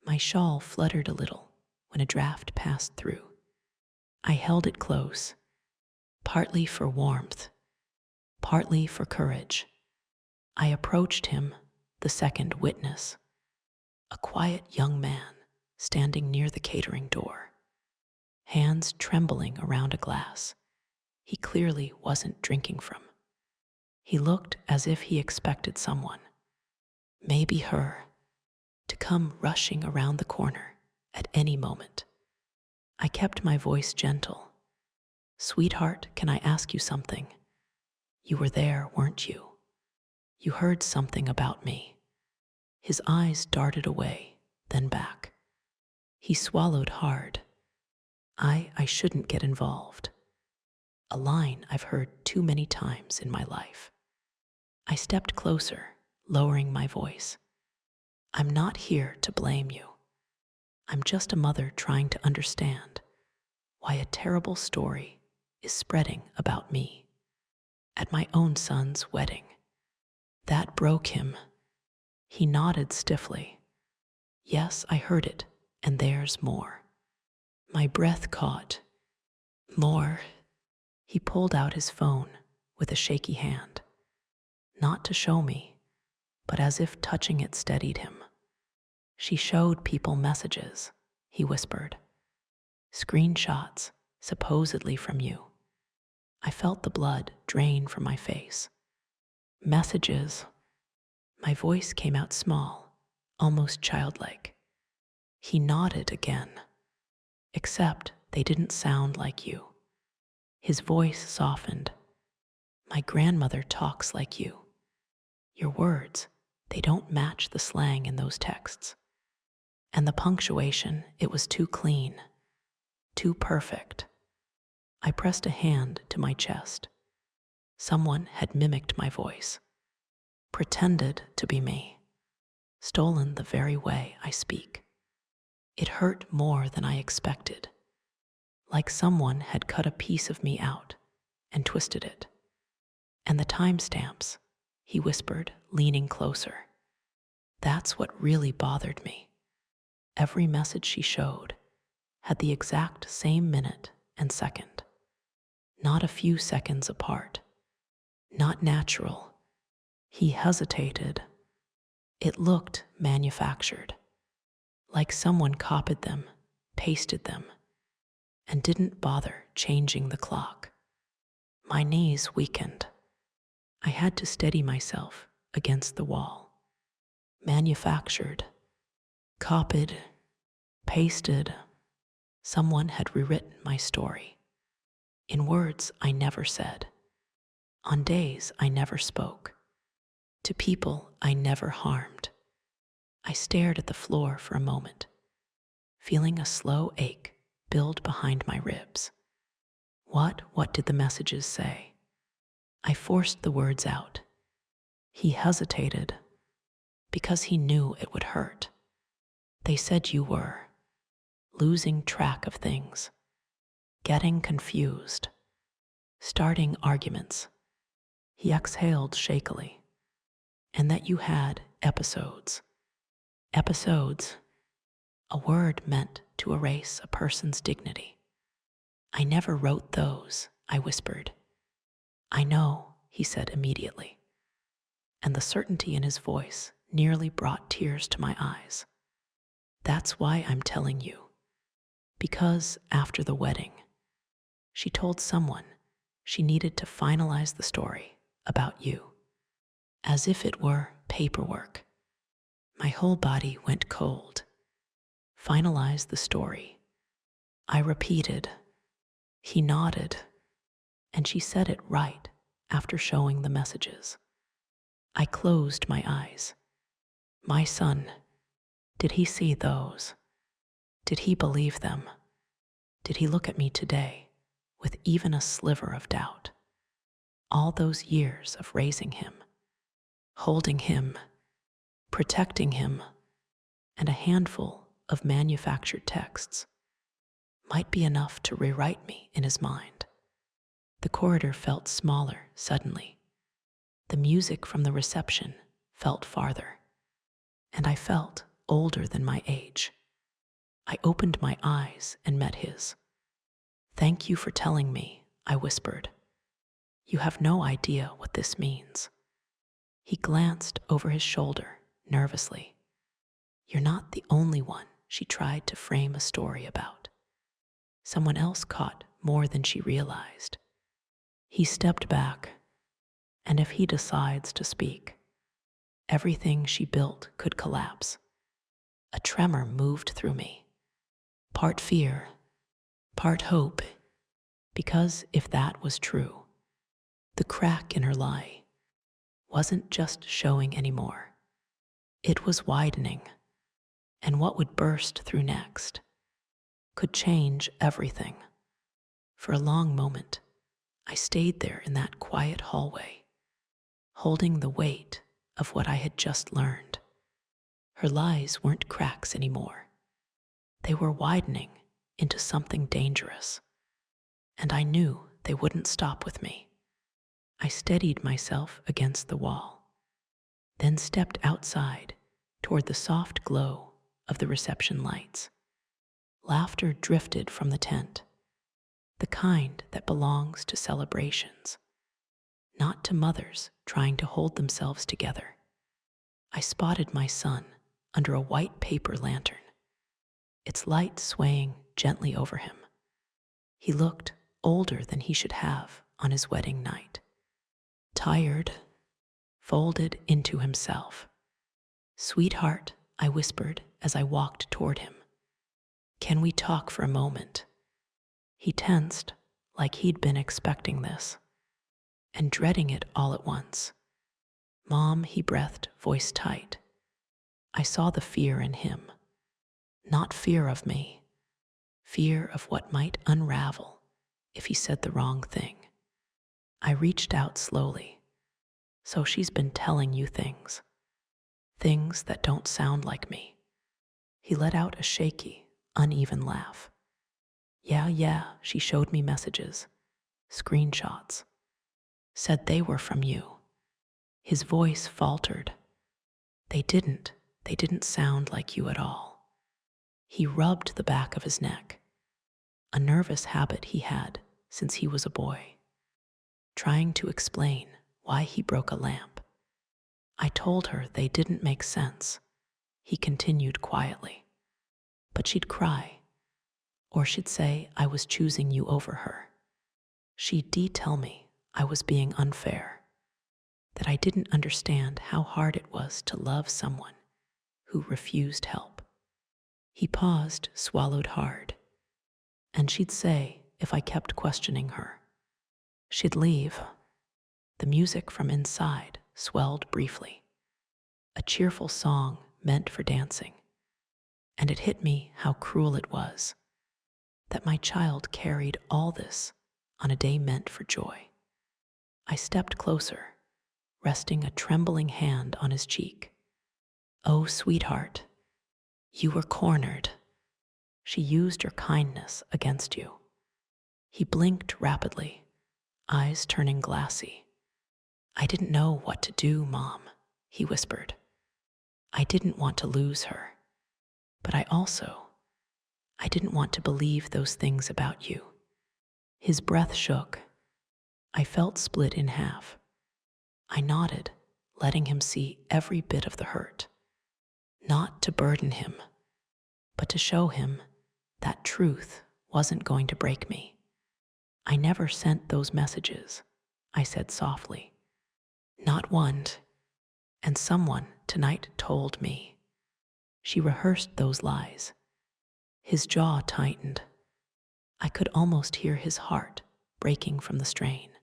[SPEAKER 1] My shawl fluttered a little when a draft passed through. I held it close, partly for warmth, partly for courage. I approached him, the second witness, a quiet young man standing near the catering door, hands trembling around a glass he clearly wasn't drinking from. He looked as if he expected someone, maybe her, to come rushing around the corner at any moment. I kept my voice gentle. Sweetheart, can I ask you something? You were there, weren't you? You heard something about me. His eyes darted away, then back. He swallowed hard. I shouldn't get involved. A line I've heard too many times in my life. I stepped closer, lowering my voice. I'm not here to blame you. I'm just a mother trying to understand why a terrible story is spreading about me at my own son's wedding. That broke him. He nodded stiffly. Yes, I heard it, and there's more. My breath caught. More. He pulled out his phone with a shaky hand, not to show me, but as if touching it steadied him. She showed people messages, he whispered. Screenshots, supposedly from you. I felt the blood drain from my face. Messages. My voice came out small, almost childlike. He nodded again. Except they didn't sound like you. His voice softened. My grandmother talks like you. Your words, they don't match the slang in those texts. And the punctuation, it was too clean, too perfect. I pressed a hand to my chest. Someone had mimicked my voice, pretended to be me, stolen the very way I speak. It hurt more than I expected, like someone had cut a piece of me out and twisted it. And the timestamps, he whispered, leaning closer. That's what really bothered me. Every message she showed had the exact same minute and second, not a few seconds apart, not natural. He hesitated. It looked manufactured, like someone copied them, pasted them, and didn't bother changing the clock. My knees weakened. I had to steady myself against the wall. Manufactured, copied, pasted. Someone had rewritten my story in words I never said, on days I never spoke, to people I never harmed. I stared at the floor for a moment, feeling a slow ache build behind my ribs. What did the messages say? I forced the words out. He hesitated because he knew it would hurt. They said you were losing track of things, getting confused, starting arguments. He exhaled shakily. And that you had episodes. Episodes, a word meant to erase a person's dignity. I never wrote those, I whispered. I know, he said immediately. And the certainty in his voice nearly brought tears to my eyes. That's why I'm telling you. Because after the wedding, she told someone she needed to finalize the story about you, as if it were paperwork. My whole body went cold. Finalize the story. I repeated. He nodded, and she said it right after showing the messages. I closed my eyes. My son, did he see those? Did he believe them? Did he look at me today with even a sliver of doubt? All those years of raising him, holding him, protecting him, and a handful of manufactured texts might be enough to rewrite me in his mind. The corridor felt smaller suddenly. The music from the reception felt farther, and I felt older than my age. I opened my eyes and met his. Thank you for telling me, I whispered. You have no idea what this means. He glanced over his shoulder nervously. You're not the only one she tried to frame a story about. Someone else caught more than she realized. He stepped back, and if he decides to speak, everything she built could collapse. A tremor moved through me, part fear, part hope, because if that was true, the crack in her lie wasn't just showing anymore. It was widening, and what would burst through next could change everything. For a long moment, I stayed there in that quiet hallway, holding the weight of what I had just learned. Her lies weren't cracks anymore. They were widening into something dangerous, and I knew they wouldn't stop with me. I steadied myself against the wall, then stepped outside toward the soft glow of the reception lights. Laughter drifted from the tent, the kind that belongs to celebrations, not to mothers trying to hold themselves together. I spotted my son under a white paper lantern, its light swaying gently over him. He looked older than he should have on his wedding night, tired, folded into himself. "Sweetheart," I whispered as I walked toward him, "can we talk for a moment?" He tensed like he'd been expecting this and dreading it all at once. "Mom," he breathed, voice tight. I saw the fear in him, not fear of me, fear of what might unravel if he said the wrong thing. I reached out slowly. "So she's been telling you things that don't sound like me." He let out a shaky, uneven laugh. Yeah, she showed me messages, screenshots, said they were from you." His voice faltered. They didn't sound like you at all." He rubbed the back of his neck, a nervous habit he had since he was a boy, trying to explain why he broke a lamp. "I told her they didn't make sense," he continued quietly. "But she'd cry, or she'd say I was choosing you over her. She'd tell me I was being unfair, that I didn't understand how hard it was to love someone who refused help." He paused, swallowed hard. "And she'd say if I kept questioning her, she'd leave." The music from inside swelled briefly, a cheerful song meant for dancing, and it hit me how cruel it was that my child carried all this on a day meant for joy. I stepped closer, resting a trembling hand on his cheek. "Oh, sweetheart, you were cornered. She used your kindness against you." He blinked rapidly, eyes turning glassy. "I didn't know what to do, Mom," he whispered. "I didn't want to lose her, but I didn't want to believe those things about you." His breath shook. I felt split in half. I nodded, letting him see every bit of the hurt, not to burden him, but to show him that truth wasn't going to break me. "I never sent those messages," I said softly. "Not one. And someone tonight told me." She rehearsed those lies. His jaw tightened. I could almost hear his heart breaking from the strain.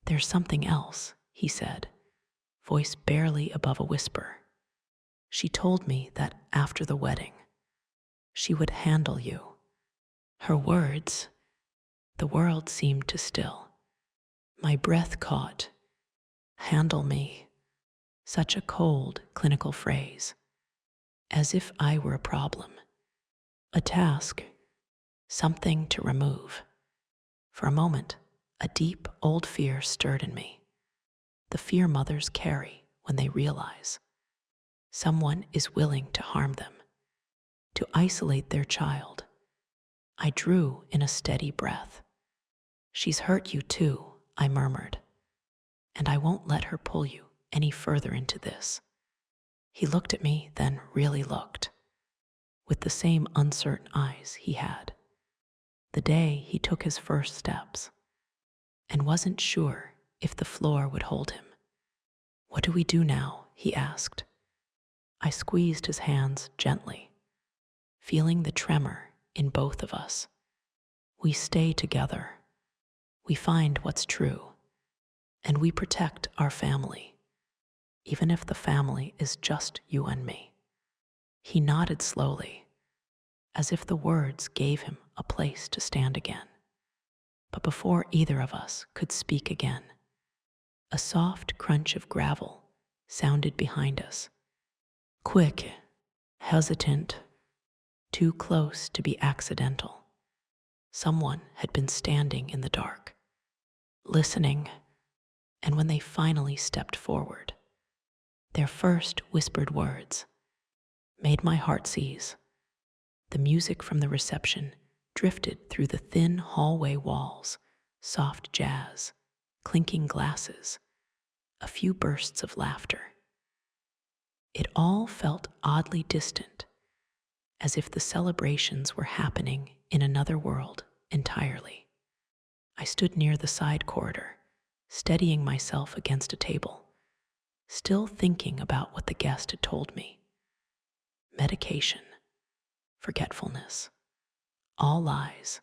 [SPEAKER 1] "There's something else," he said, voice barely above a whisper. "She told me that after the wedding, she would handle you." Her words, the world seemed to still. My breath caught. Handle me. Such a cold, clinical phrase, as if I were a problem, a task, something to remove. For a moment, a deep, old fear stirred in me, the fear mothers carry when they realize someone is willing to harm them, to isolate their child. I drew in a steady breath. "She's hurt you too," I murmured, "and I won't let her pull you any further into this." He looked at me, then really looked, with the same uncertain eyes he had the day he took his first steps and wasn't sure if the floor would hold him. "What do we do now?" he asked. I squeezed his hands gently, feeling the tremor in both of us. "We stay together. We find what's true, and we protect our family, even if the family is just you and me." He nodded slowly, as if the words gave him a place to stand again. But before either of us could speak again, a soft crunch of gravel sounded behind us. Quick, hesitant, too close to be accidental. Someone had been standing in the dark, listening, and when they finally stepped forward, their first whispered words made my heart seize. The music from the reception drifted through the thin hallway walls, soft jazz, clinking glasses, a few bursts of laughter. It all felt oddly distant, as if the celebrations were happening in another world entirely. I stood near the side corridor, steadying myself against a table, still thinking about what the guest had told me. Medication, forgetfulness, all lies.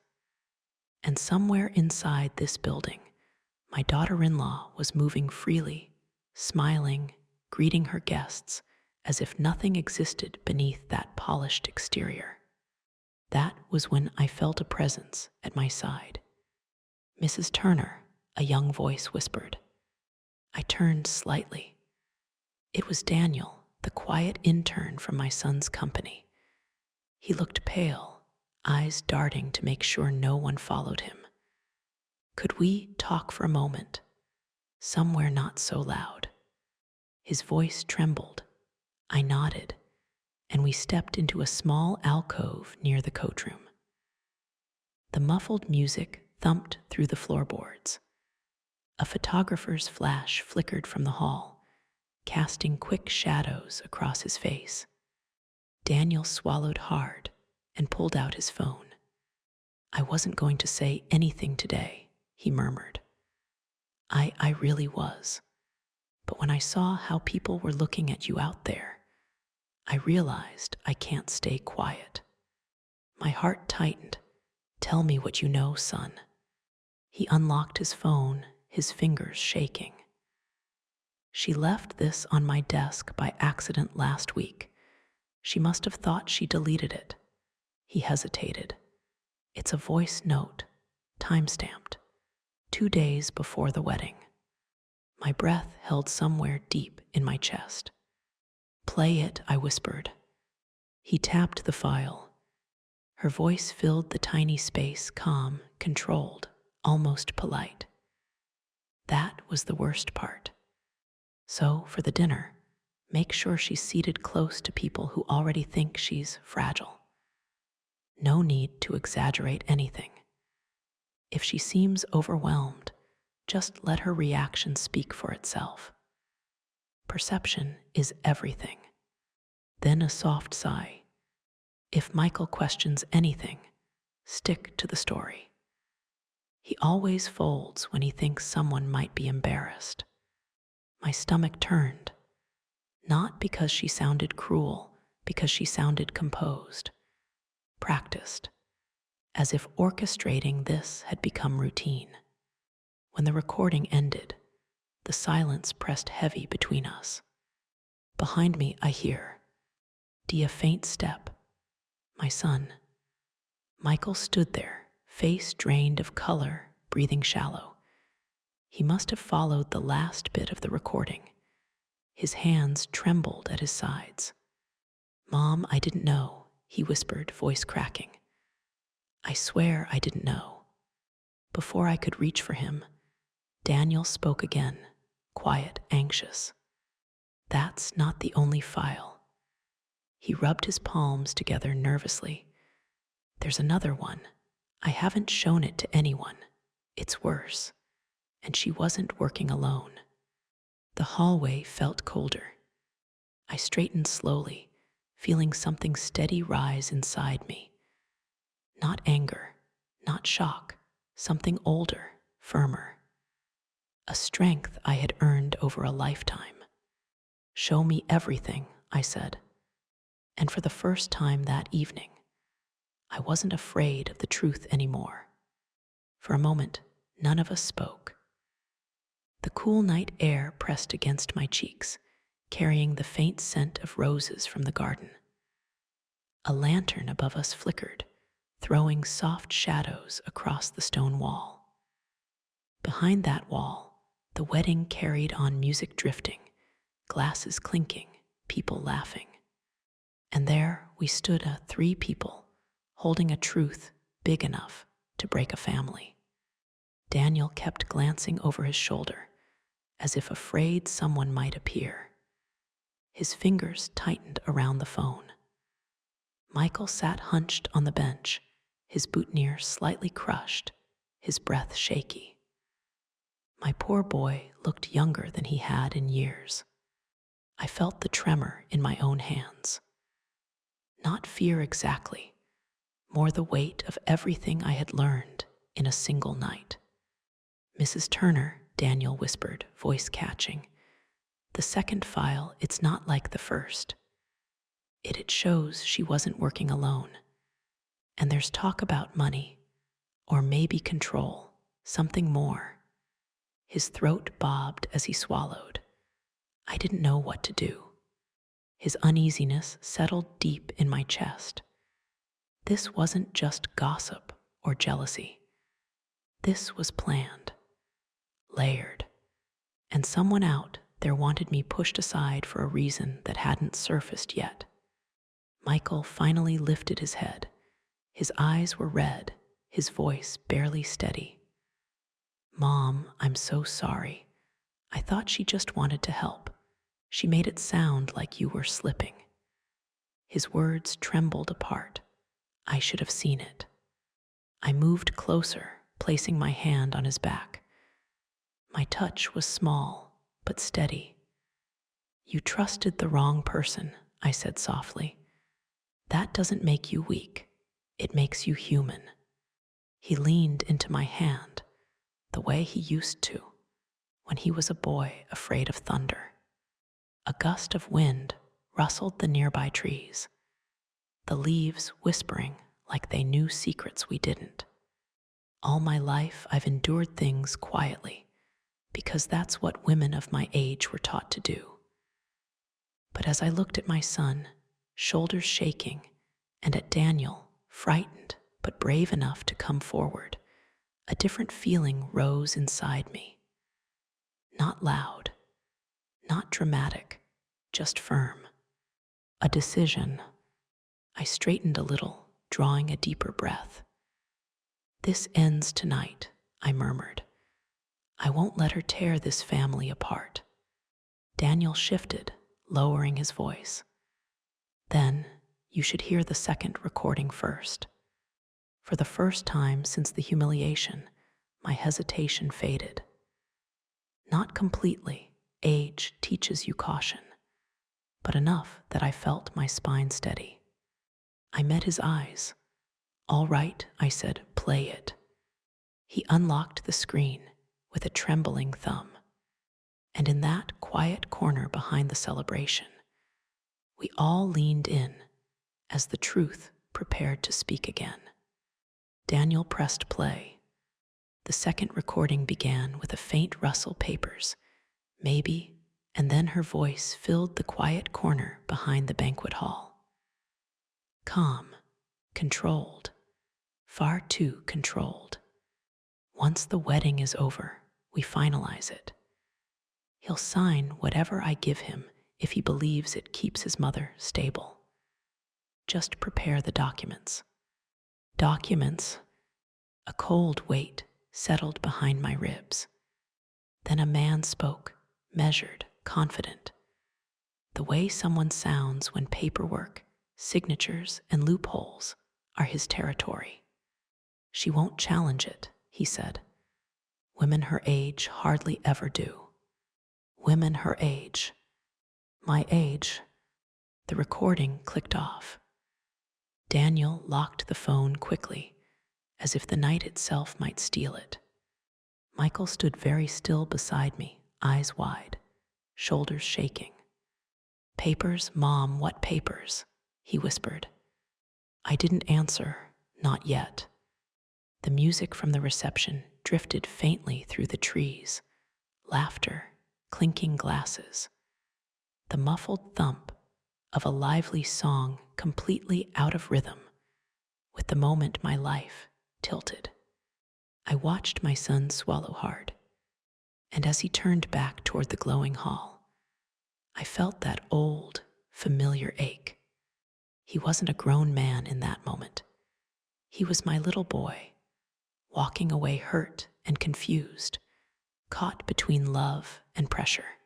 [SPEAKER 1] And somewhere inside this building, my daughter-in-law was moving freely, smiling, greeting her guests as if nothing existed beneath that polished exterior. That was when I felt a presence at my side. "Mrs. Turner," a young voice whispered. I turned slightly. It was Daniel, the quiet intern from my son's company. He looked pale, eyes darting to make sure no one followed him. "Could we talk for a moment? Somewhere not so loud." His voice trembled. I nodded, and we stepped into a small alcove near the coat room. The muffled music thumped through the floorboards. A photographer's flash flickered from the hall, casting quick shadows across his face. Daniel swallowed hard and pulled out his phone. "I wasn't going to say anything today," he murmured. I really was. But when I saw how people were looking at you out there, I realized I can't stay quiet." My heart tightened. "Tell me what you know, son." He unlocked his phone, his fingers shaking. "She left this on my desk by accident last week. She must have thought she deleted it." He hesitated. "It's a voice note, time-stamped, 2 days before the wedding." My breath held somewhere deep in my chest. "Play it," I whispered. He tapped the file. Her voice filled the tiny space, calm, controlled, almost polite. That was the worst part. "So, for the dinner, make sure she's seated close to people who already think she's fragile. No need to exaggerate anything. If she seems overwhelmed, just let her reaction speak for itself. Perception is everything." Then a soft sigh. "If Michael questions anything, stick to the story. He always folds when he thinks someone might be embarrassed." My stomach turned, not because she sounded cruel, because she sounded composed, practiced, as if orchestrating this had become routine. When the recording ended, the silence pressed heavy between us. Behind me, I hear a faint step. My son. Michael stood there, face drained of color, breathing shallow. He must have followed the last bit of the recording. His hands trembled at his sides. "Mom, I didn't know," he whispered, voice cracking. "I swear I didn't know." Before I could reach for him, Daniel spoke again, quiet, anxious. "That's not the only file." He rubbed his palms together nervously. "There's another one. I haven't shown it to anyone. It's worse. And she wasn't working alone." The hallway felt colder. I straightened slowly, feeling something steady rise inside me. Not anger, not shock, something older, firmer. A strength I had earned over a lifetime. "Show me everything," I said. And for the first time that evening, I wasn't afraid of the truth anymore. For a moment, none of us spoke. The cool night air pressed against my cheeks, carrying the faint scent of roses from the garden. A lantern above us flickered, throwing soft shadows across the stone wall. Behind that wall, the wedding carried on, music drifting, glasses clinking, people laughing. And there we stood, 3 people, holding a truth big enough to break a family. Daniel kept glancing over his shoulder, as if afraid someone might appear. His fingers tightened around the phone. Michael sat hunched on the bench, his boutonniere slightly crushed, his breath shaky. My poor boy looked younger than he had in years. I felt the tremor in my own hands. Not fear exactly, more the weight of everything I had learned in a single night. "Mrs. Turner," Daniel whispered, voice catching. "The second file, it's not like the first. It shows she wasn't working alone. And there's talk about money, or maybe control, something more." His throat bobbed as he swallowed. I didn't know what to do. His uneasiness settled deep in my chest. This wasn't just gossip or jealousy. This was planned, layered, and someone out there wanted me pushed aside for a reason that hadn't surfaced yet. Michael finally lifted his head. His eyes were red, his voice barely steady. "Mom, I'm so sorry. I thought she just wanted to help. She made it sound like you were slipping." His words trembled apart. I should have seen it. I moved closer, placing my hand on his back. My touch was small, but steady. "You trusted the wrong person," I said softly. "That doesn't make you weak. It makes you human." He leaned into my hand, the way he used to, when he was a boy afraid of thunder. A gust of wind rustled the nearby trees, the leaves whispering like they knew secrets we didn't. All my life I've endured things quietly, because that's what women of my age were taught to do. But as I looked at my son, shoulders shaking, and at Daniel, frightened but brave enough to come forward, a different feeling rose inside me. Not loud, not dramatic, just firm. A decision. I straightened a little, drawing a deeper breath. "This ends tonight," I murmured. "I won't let her tear this family apart." Daniel shifted, lowering his voice. "Then you should hear the second recording first." For the first time since the humiliation, my hesitation faded. Not completely. Age teaches you caution, but enough that I felt my spine steady. I met his eyes. "All right," I said, "play it." He unlocked the screen with a trembling thumb, and in that quiet corner behind the celebration, we all leaned in as the truth prepared to speak again. Daniel pressed play. The second recording began with a faint rustle papers, maybe, and then her voice filled the quiet corner behind the banquet hall. Calm, controlled, far too controlled. "Once the wedding is over, we finalize it. He'll sign whatever I give him if he believes it keeps his mother stable. Just prepare the documents." Documents. A cold weight settled behind my ribs. Then a man spoke, measured, confident. The way someone sounds when paperwork, signatures, and loopholes are his territory. "She won't challenge it," he said. "Women her age hardly ever do." Women her age. My age. The recording clicked off. Daniel locked the phone quickly, as if the night itself might steal it. Michael stood very still beside me, eyes wide, shoulders shaking. "Papers, Mom, what papers?" he whispered. I didn't answer, not yet. The music from the reception drifted faintly through the trees, laughter, clinking glasses, the muffled thump of a lively song completely out of rhythm with the moment my life tilted. I watched my son swallow hard, and as he turned back toward the glowing hall, I felt that old, familiar ache. He wasn't a grown man in that moment. He was my little boy, walking away hurt and confused, caught between love and pressure.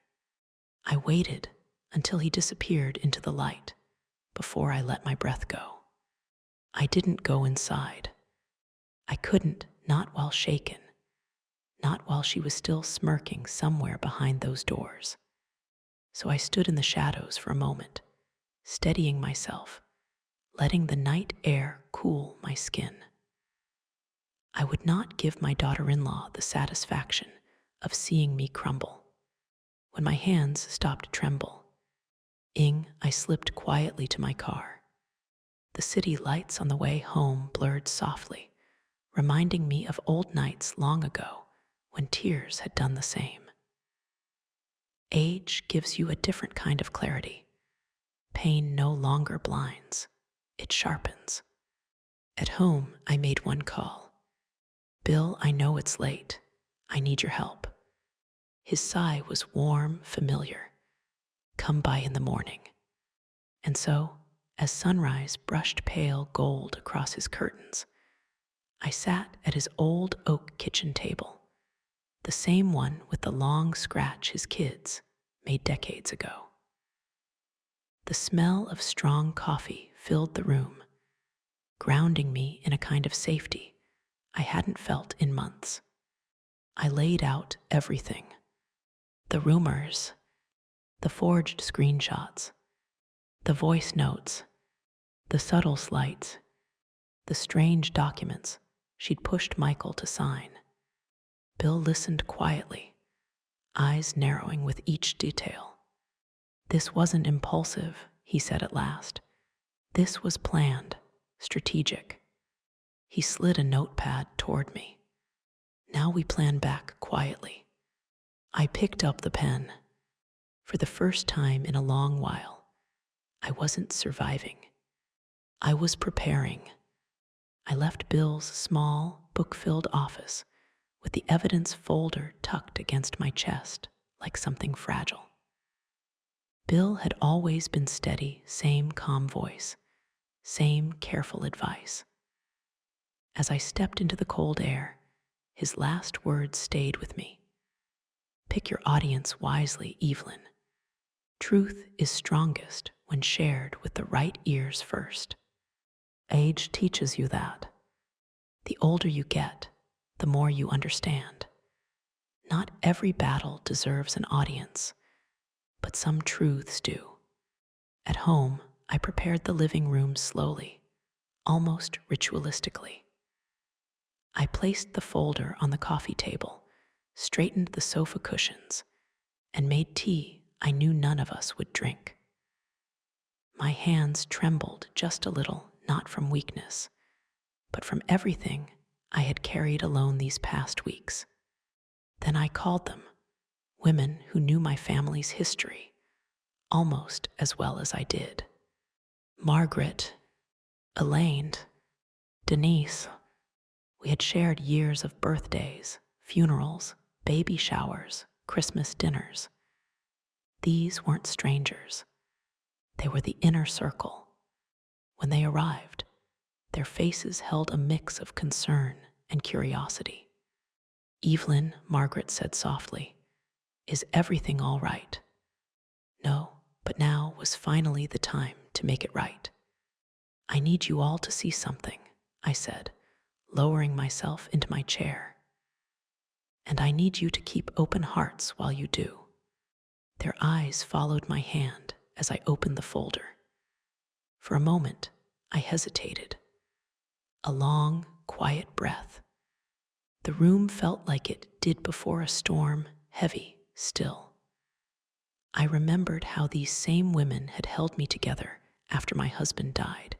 [SPEAKER 1] I waited until he disappeared into the light before I let my breath go. I didn't go inside. I couldn't, not while shaken, not while she was still smirking somewhere behind those doors. So I stood in the shadows for a moment, steadying myself, letting the night air cool my skin. I would not give my daughter-in-law the satisfaction of seeing me crumble. When my hands stopped to tremble, I slipped quietly to my car. The city lights on the way home blurred softly, reminding me of old nights long ago when tears had done the same. Age gives you a different kind of clarity. Pain no longer blinds, it sharpens. At home, I made one call. "Bill, I know it's late. I need your help." His sigh was warm, familiar. "Come by in the morning." And so, as sunrise brushed pale gold across his curtains, I sat at his old oak kitchen table, the same one with the long scratch his kids made decades ago. The smell of strong coffee filled the room, grounding me in a kind of safety I hadn't felt in months. I laid out everything: the rumors, the forged screenshots, the voice notes, the subtle slights, the strange documents she'd pushed Michael to sign. Bill listened quietly, eyes narrowing with each detail. "This wasn't impulsive," he said at last. "This was planned, strategic." He slid a notepad toward me. "Now we plan back quietly." I picked up the pen. For the first time in a long while, I wasn't surviving. I was preparing. I left Bill's small, book-filled office with the evidence folder tucked against my chest like something fragile. Bill had always been steady, same calm voice, same careful advice. As I stepped into the cold air, his last words stayed with me. "Pick your audience wisely, Evelyn. Truth is strongest when shared with the right ears first. Age teaches you that. The older you get, the more you understand. Not every battle deserves an audience, but some truths do." At home, I prepared the living room slowly, almost ritualistically. I placed the folder on the coffee table, straightened the sofa cushions, and made tea I knew none of us would drink. My hands trembled just a little, not from weakness, but from everything I had carried alone these past weeks. Then I called them, women who knew my family's history almost as well as I did. Margaret, Elaine, Denise. We had shared years of birthdays, funerals, baby showers, Christmas dinners. These weren't strangers. They were the inner circle. When they arrived, their faces held a mix of concern and curiosity. "Evelyn," Margaret said softly, "is everything all right?" "No, but now was finally the time to make it right." "I need you all to see something," I said, lowering myself into my chair. "And I need you to keep open hearts while you do." Their eyes followed my hand as I opened the folder. For a moment, I hesitated. A long, quiet breath. The room felt like it did before a storm, heavy, still. I remembered how these same women had held me together after my husband died,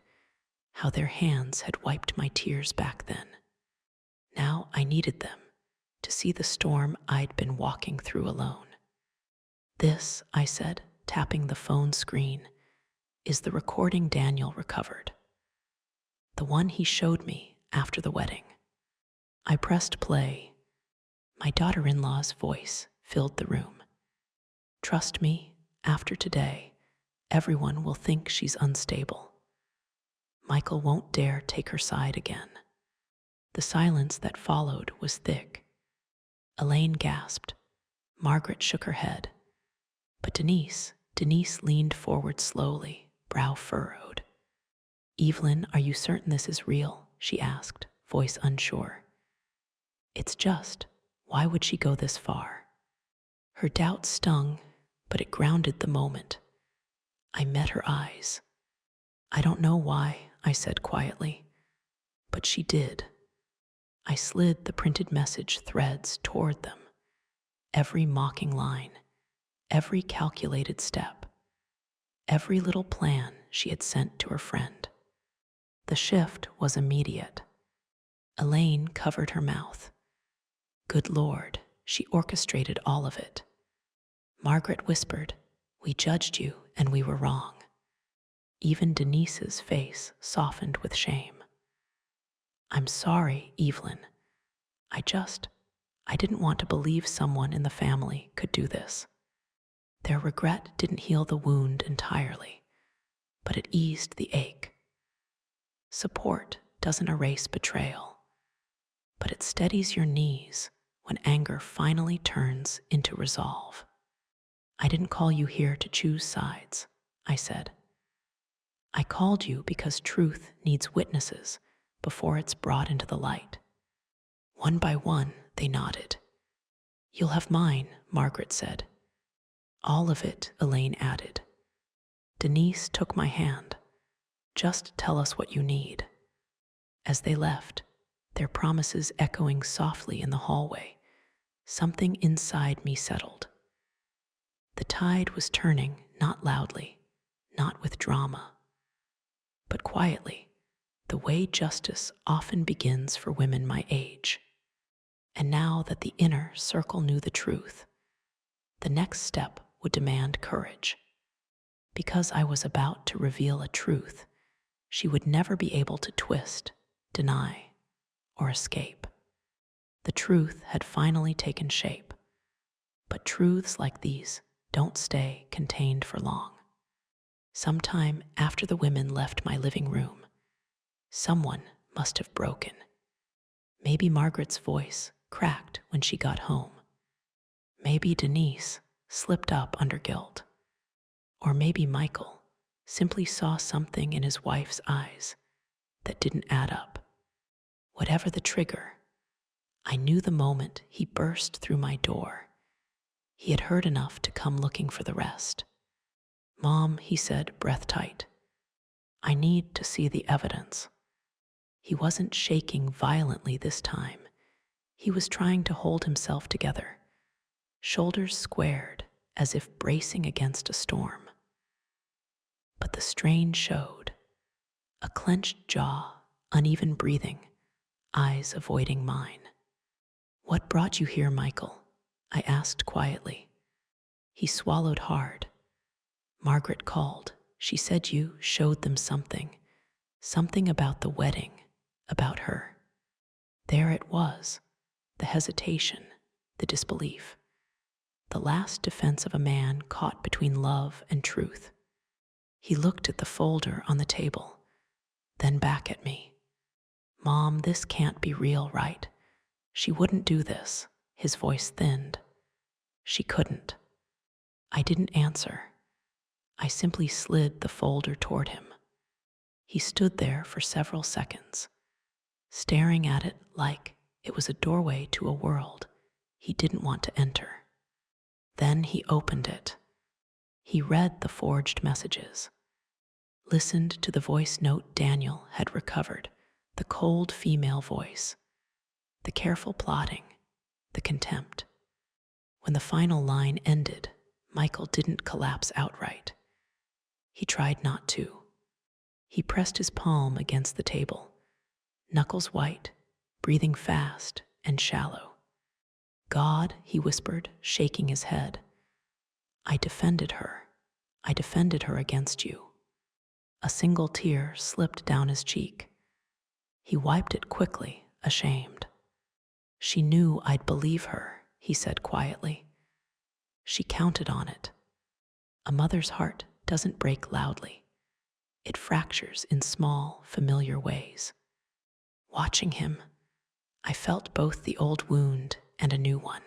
[SPEAKER 1] how their hands had wiped my tears back then. Now I needed them to see the storm I'd been walking through alone. "This," I said, tapping the phone screen, "is the recording Daniel recovered. The one he showed me after the wedding." I pressed play. My daughter-in-law's voice filled the room. "Trust me, after today, everyone will think she's unstable. Michael won't dare take her side again." The silence that followed was thick. Elaine gasped. Margaret shook her head. But Denise leaned forward slowly, brow furrowed. Evelyn, are you certain this is real? She asked, voice unsure. It's just, why would she go this far? Her doubt stung, but it grounded the moment. I met her eyes. I don't know why, I said quietly, but she did. I slid the printed message threads toward them. Every mocking line, every calculated step, every little plan she had sent to her friend. The shift was immediate. Elaine covered her mouth. Good Lord, she orchestrated all of it. Margaret whispered, we judged you and we were wrong. Even Denise's face softened with shame. I'm sorry, Evelyn. I didn't want to believe someone in the family could do this. Their regret didn't heal the wound entirely, but it eased the ache. Support doesn't erase betrayal, but it steadies your knees when anger finally turns into resolve. I didn't call you here to choose sides, I said. I called you because truth needs witnesses before it's brought into the light. One by one, they nodded. You'll have mine, Margaret said. All of it, Elaine added. Denise took my hand. Just tell us what you need. As they left, their promises echoing softly in the hallway, something inside me settled. The tide was turning, not loudly, not with drama, but quietly, the way justice often begins for women my age. And now that the inner circle knew the truth, the next step would demand courage. Because I was about to reveal a truth she would never be able to twist, deny, or escape. The truth had finally taken shape, but truths like these don't stay contained for long. Sometime after the women left my living room, someone must have broken. Maybe Margaret's voice cracked when she got home. Maybe Denise slipped up under guilt. Or maybe Michael simply saw something in his wife's eyes that didn't add up. Whatever the trigger, I knew the moment he burst through my door, he had heard enough to come looking for the rest. Mom, he said, breath tight, I need to see the evidence. He wasn't shaking violently this time. He was trying to hold himself together, shoulders squared as if bracing against a storm. But the strain showed. A clenched jaw, uneven breathing, eyes avoiding mine. What brought you here, Michael? I asked quietly. He swallowed hard. Margaret called. She said you showed them something about the wedding, about her. There it was, the hesitation, the disbelief, the last defense of a man caught between love and truth. He looked at the folder on the table, then back at me. Mom, this can't be real, right? She wouldn't do this. His voice thinned. She couldn't. I didn't answer. I simply slid the folder toward him. He stood there for several seconds, staring at it like it was a doorway to a world he didn't want to enter. Then he opened it. He read the forged messages, listened to the voice note Daniel had recovered, the cold female voice, the careful plotting, the contempt. When the final line ended, Michael didn't collapse outright. He tried not to. He pressed his palm against the table, knuckles white, breathing fast and shallow. God, he whispered, shaking his head. I defended her. I defended her against you. A single tear slipped down his cheek. He wiped it quickly, ashamed. She knew I'd believe her, he said quietly. She counted on it. A mother's heart doesn't break loudly. It fractures in small, familiar ways. Watching him, I felt both the old wound and a new one.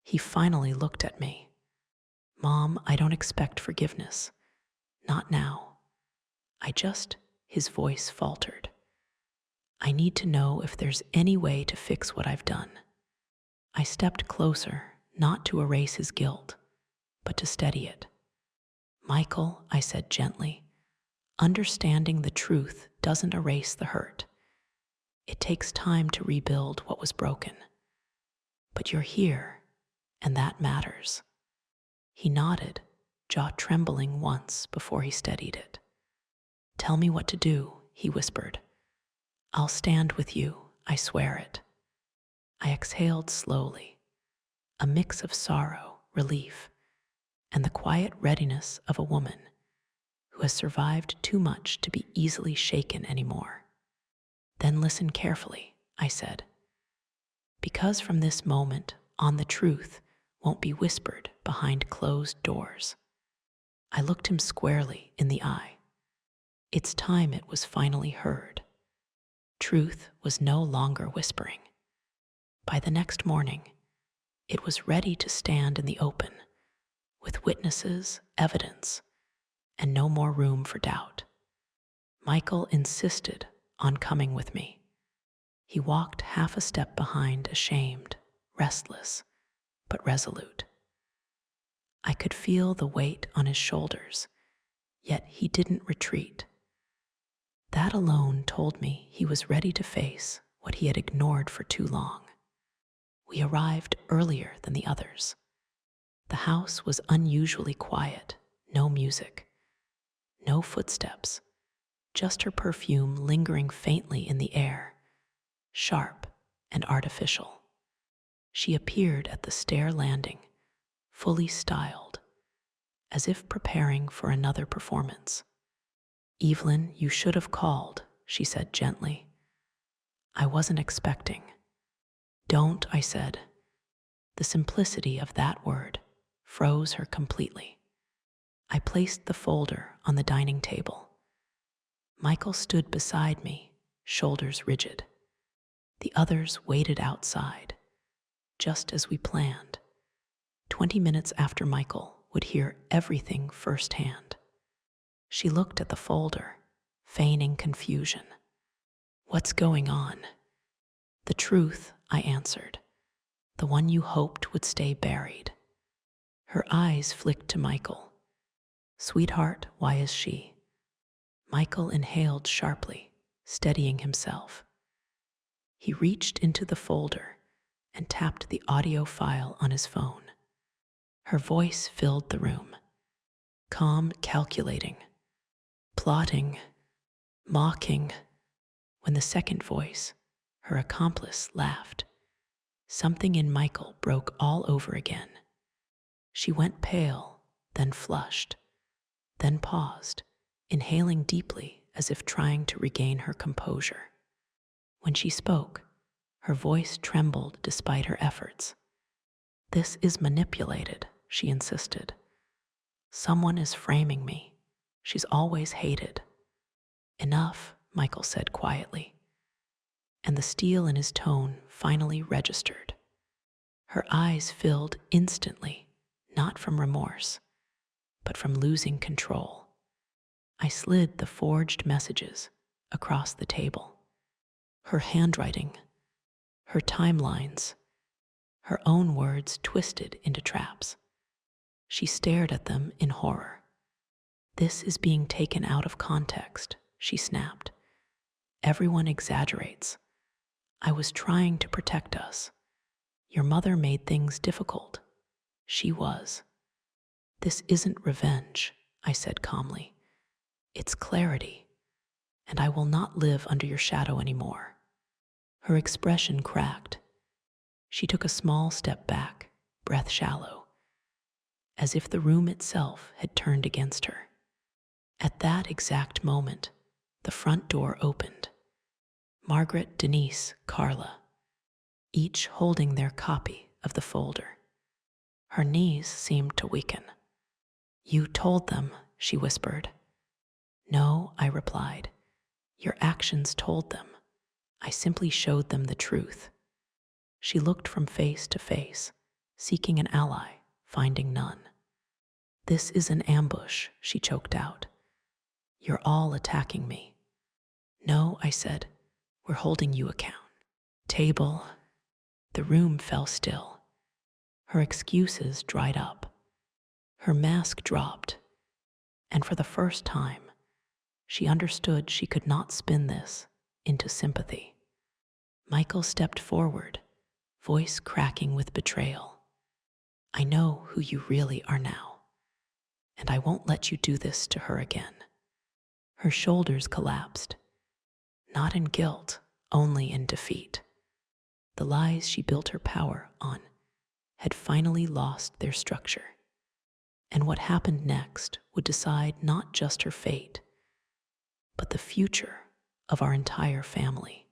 [SPEAKER 1] He finally looked at me. Mom, I don't expect forgiveness. Not now. I just His voice faltered. I need to know if there's any way to fix what I've done. I stepped closer, not to erase his guilt, but to steady it. Michael, I said gently, understanding the truth doesn't erase the hurt. It takes time to rebuild what was broken. But you're here, and that matters. He nodded, jaw trembling once before he steadied it. Tell me what to do, he whispered. I'll stand with you, I swear it. I exhaled slowly, a mix of sorrow, relief, and the quiet readiness of a woman who has survived too much to be easily shaken anymore. Then listen carefully, I said, because from this moment on the truth won't be whispered behind closed doors. I looked him squarely in the eye. It's time it was finally heard. Truth was no longer whispering. By the next morning, it was ready to stand in the open, with witnesses, evidence, and no more room for doubt. Michael insisted on coming with me. He walked half a step behind, ashamed, restless, but resolute. I could feel the weight on his shoulders, yet he didn't retreat. That alone told me he was ready to face what he had ignored for too long. We arrived earlier than the others. The house was unusually quiet, no music, no footsteps, just her perfume lingering faintly in the air, sharp and artificial. She appeared at the stair landing, fully styled, as if preparing for another performance. Evelyn, you should have called, she said gently. I wasn't expecting. Don't, I said. The simplicity of that word froze her completely. I placed the folder on the dining table. Michael stood beside me, shoulders rigid. The others waited outside, just as we planned. 20 minutes after Michael would hear everything firsthand. She looked at the folder, feigning confusion. What's going on? The truth, I answered. The one you hoped would stay buried. Her eyes flicked to Michael. Sweetheart, why is she? Michael inhaled sharply, steadying himself. He reached into the folder and tapped the audio file on his phone. Her voice filled the room. Calm, calculating, plotting, mocking. When the second voice, her accomplice, laughed, something in Michael broke all over again. She went pale, then flushed, then paused, inhaling deeply as if trying to regain her composure. When she spoke, her voice trembled despite her efforts. This is manipulated, she insisted. Someone is framing me. She's always hated. Enough, Michael said quietly, and the steel in his tone finally registered. Her eyes filled instantly, not from remorse, but from losing control. I slid the forged messages across the table. Her handwriting, her timelines, her own words twisted into traps. She stared at them in horror. This is being taken out of context, she snapped. Everyone exaggerates. I was trying to protect us. Your mother made things difficult. She was. This isn't revenge, I said calmly. It's clarity, and I will not live under your shadow anymore. Her expression cracked. She took a small step back, breath shallow, as if the room itself had turned against her. At that exact moment, the front door opened. Margaret, Denise, Carla, each holding their copy of the folder. Her knees seemed to weaken. You told them, she whispered. No, I replied. Your actions told them. I simply showed them the truth. She looked from face to face, seeking an ally, finding none. This is an ambush, she choked out. You're all attacking me. No, I said, we're holding you accountable. The room fell still. Her excuses dried up. Her mask dropped, and for the first time, she understood she could not spin this into sympathy. Michael stepped forward, voice cracking with betrayal. I know who you really are now, and I won't let you do this to her again. Her shoulders collapsed, not in guilt, only in defeat. The lies she built her power on had finally lost their structure, and what happened next would decide not just her fate, but the future of our entire family.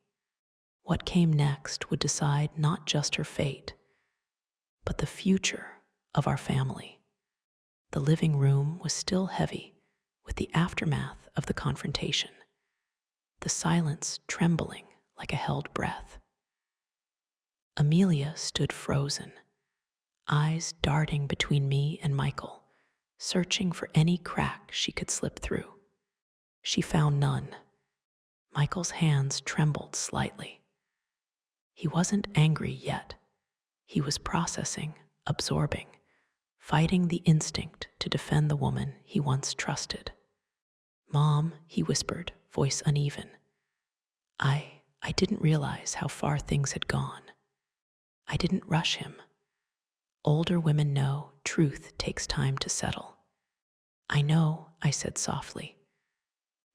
[SPEAKER 1] What came next would decide not just her fate, but the future of our family. The living room was still heavy with the aftermath of the confrontation, the silence trembling like a held breath. Amelia stood frozen, eyes darting between me and Michael, searching for any crack she could slip through. She found none. Michael's hands trembled slightly. He wasn't angry yet. He was processing, absorbing, fighting the instinct to defend the woman he once trusted. Mom, he whispered, voice uneven. I didn't realize how far things had gone. I didn't rush him. Older women know truth takes time to settle. I know, I said softly,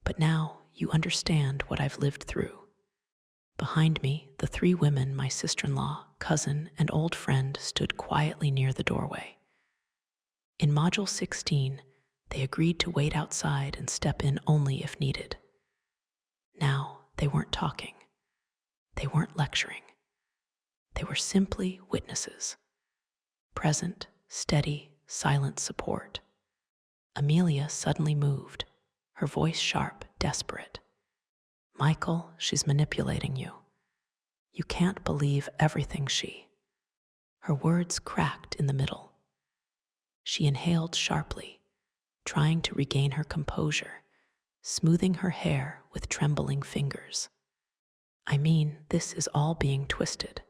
[SPEAKER 1] but now you understand what I've lived through. Behind me, the three women, my sister-in-law, cousin, and old friend, stood quietly near the doorway. In Module 16, they agreed to wait outside and step in only if needed. Now, they weren't talking. They weren't lecturing. They were simply witnesses. Present, steady, silent support. Amelia suddenly moved, her voice sharp, desperate. Michael, she's manipulating you. You can't believe everything she. Her words cracked in the middle. She inhaled sharply, trying to regain her composure, smoothing her hair with trembling fingers. I mean, this is all being twisted.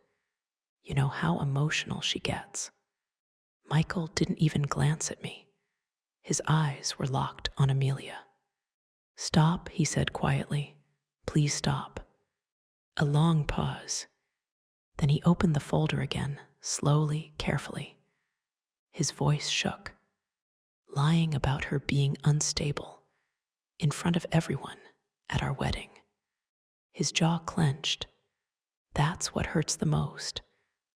[SPEAKER 1] You know how emotional she gets. Michael didn't even glance at me. His eyes were locked on Amelia. Stop, he said quietly. Please stop. A long pause. Then he opened the folder again, slowly, carefully. His voice shook, lying about her being unstable, in front of everyone at our wedding. His jaw clenched. That's what hurts the most.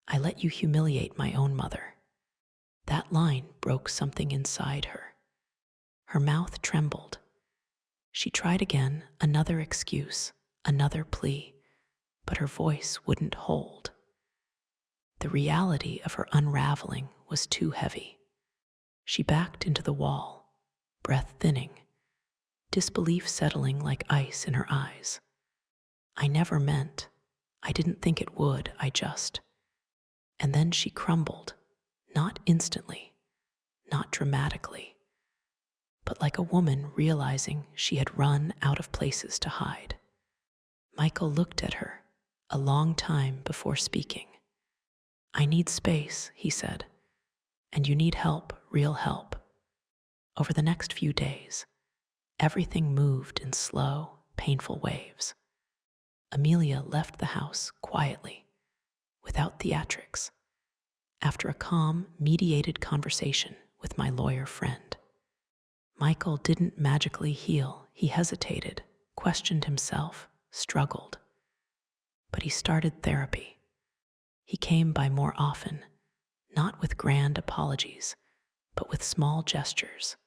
[SPEAKER 1] I let you humiliate my own mother. That line broke something inside her. Her mouth trembled. She tried again, another excuse, another plea, but her voice wouldn't hold. The reality of her unraveling was too heavy. She backed into the wall, breath thinning, disbelief settling like ice in her eyes. I never meant. I didn't think it would, I just. And then she crumbled, not instantly, not dramatically, but like a woman realizing she had run out of places to hide. Michael looked at her a long time before speaking. I need space, he said, and you need help, real help. Over the next few days, everything moved in slow, painful waves. Amelia left the house quietly, without theatrics, after a calm, mediated conversation with my lawyer friend. Michael didn't magically heal. He hesitated, questioned himself, struggled. But he started therapy. He came by more often, not with grand apologies, but with small gestures.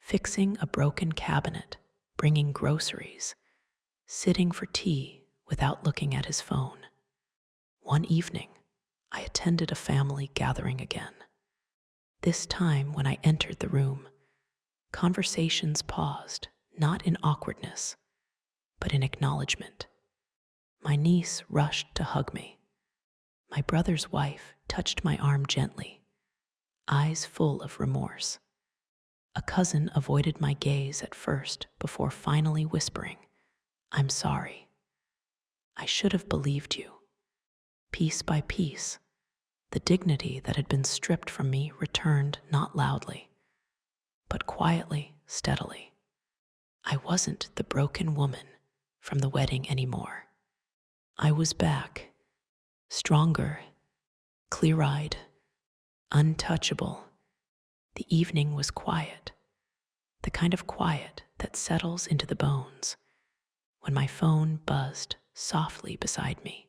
[SPEAKER 1] Fixing a broken cabinet, bringing groceries, sitting for tea without looking at his phone. One evening, I attended a family gathering again. This time, when I entered the room, conversations paused, not in awkwardness, but in acknowledgement. My niece rushed to hug me. My brother's wife touched my arm gently, eyes full of remorse. A cousin avoided my gaze at first before finally whispering, I'm sorry. I should have believed you. Piece by piece, the dignity that had been stripped from me returned not loudly, but quietly, steadily. I wasn't the broken woman from the wedding anymore. I was back, stronger, clear-eyed, untouchable. The evening was quiet, the kind of quiet that settles into the bones when my phone buzzed softly beside me.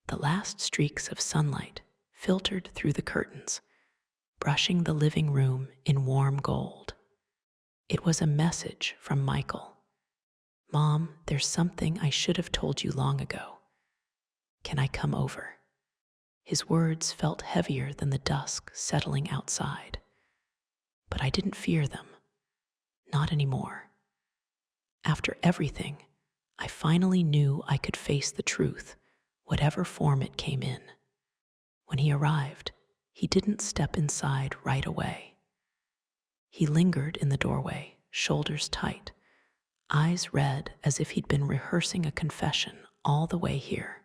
[SPEAKER 1] The last streaks of sunlight filtered through the curtains, brushing the living room in warm gold. It was a message from Michael. Mom, there's something I should have told you long ago. Can I come over? His words felt heavier than the dusk settling outside. But I didn't fear them. Not anymore. After everything, I finally knew I could face the truth, whatever form it came in. When he arrived, he didn't step inside right away. He lingered in the doorway, shoulders tight, eyes red as if he'd been rehearsing a confession all the way here.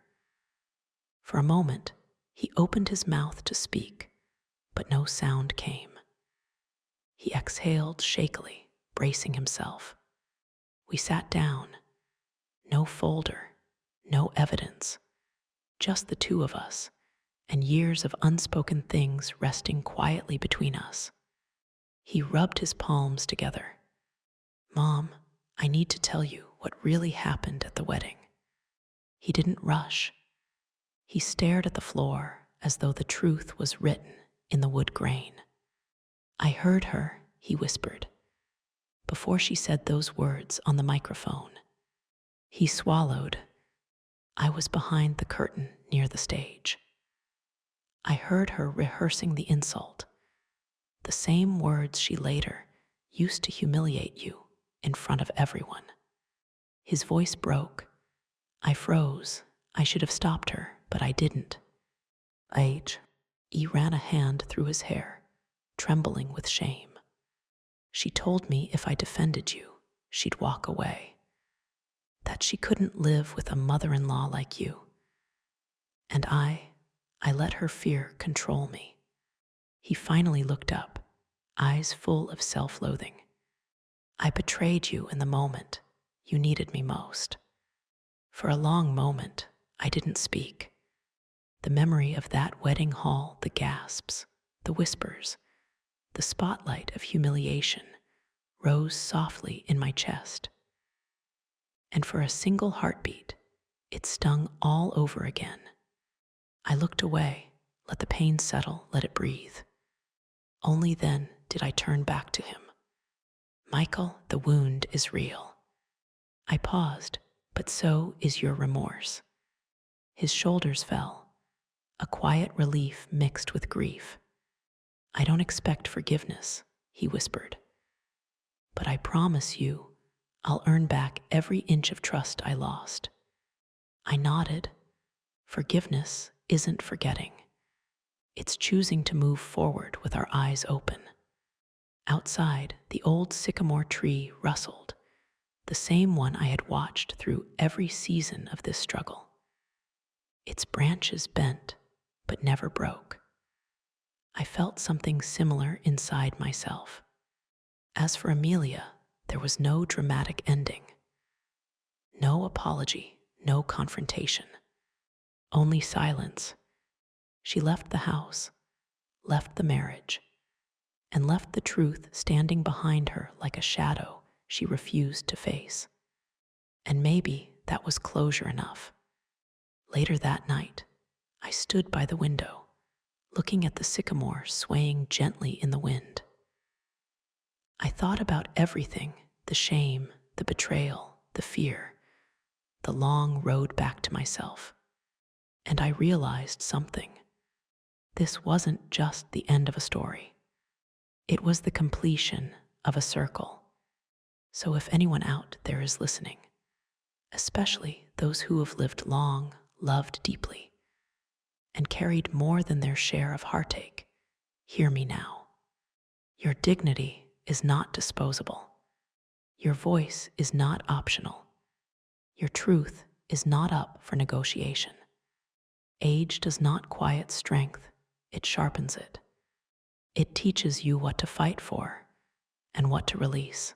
[SPEAKER 1] For a moment, he opened his mouth to speak, but no sound came. He exhaled shakily, bracing himself. We sat down. No folder, no evidence, just the two of us, and years of unspoken things resting quietly between us. He rubbed his palms together. Mom, I need to tell you what really happened at the wedding. He didn't rush. He stared at the floor as though the truth was written in the wood grain. I heard her, he whispered, before she said those words on the microphone. He swallowed. I was behind the curtain near the stage. I heard her rehearsing the insult, the same words she later used to humiliate you in front of everyone. His voice broke. I froze. I should have stopped her, but I didn't. He ran a hand through his hair, trembling with shame. She told me if I defended you, she'd walk away. That she couldn't live with a mother-in-law like you. And I let her fear control me. He finally looked up, eyes full of self-loathing. I betrayed you in the moment you needed me most. For a long moment, I didn't speak. The memory of that wedding hall, the gasps, the whispers, the spotlight of humiliation rose softly in my chest. And for a single heartbeat, it stung all over again. I looked away, let the pain settle, let it breathe. Only then did I turn back to him. Michael, the wound is real. I paused, but so is your remorse. His shoulders fell, a quiet relief mixed with grief. I don't expect forgiveness, he whispered. But I promise you, I'll earn back every inch of trust I lost. I nodded. Forgiveness isn't forgetting. It's choosing to move forward with our eyes open. Outside, the old sycamore tree rustled, the same one I had watched through every season of this struggle. Its branches bent, but never broke. I felt something similar inside myself. As for Amelia, there was no dramatic ending. No apology, no confrontation. Only silence. She left the house, left the marriage, and left the truth standing behind her like a shadow she refused to face. And maybe that was closure enough. Later that night, I stood by the window, looking at the sycamore swaying gently in the wind. I thought about everything, the shame, the betrayal, the fear, the long road back to myself. And I realized something. This wasn't just the end of a story. It was the completion of a circle. So if anyone out there is listening, especially those who have lived long, loved deeply, and carried more than their share of heartache, hear me now. Your dignity is not disposable. Your voice is not optional. Your truth is not up for negotiation. Age does not quiet strength, it sharpens it. It teaches you what to fight for and what to release.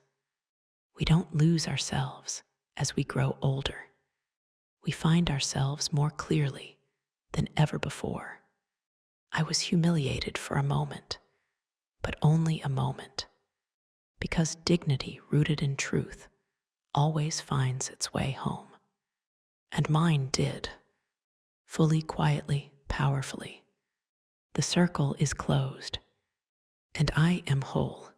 [SPEAKER 1] We don't lose ourselves as we grow older. We find ourselves more clearly than ever before. I was humiliated for a moment, but only a moment, because dignity rooted in truth always finds its way home. And mine did, fully, quietly, powerfully. The circle is closed, and I am whole.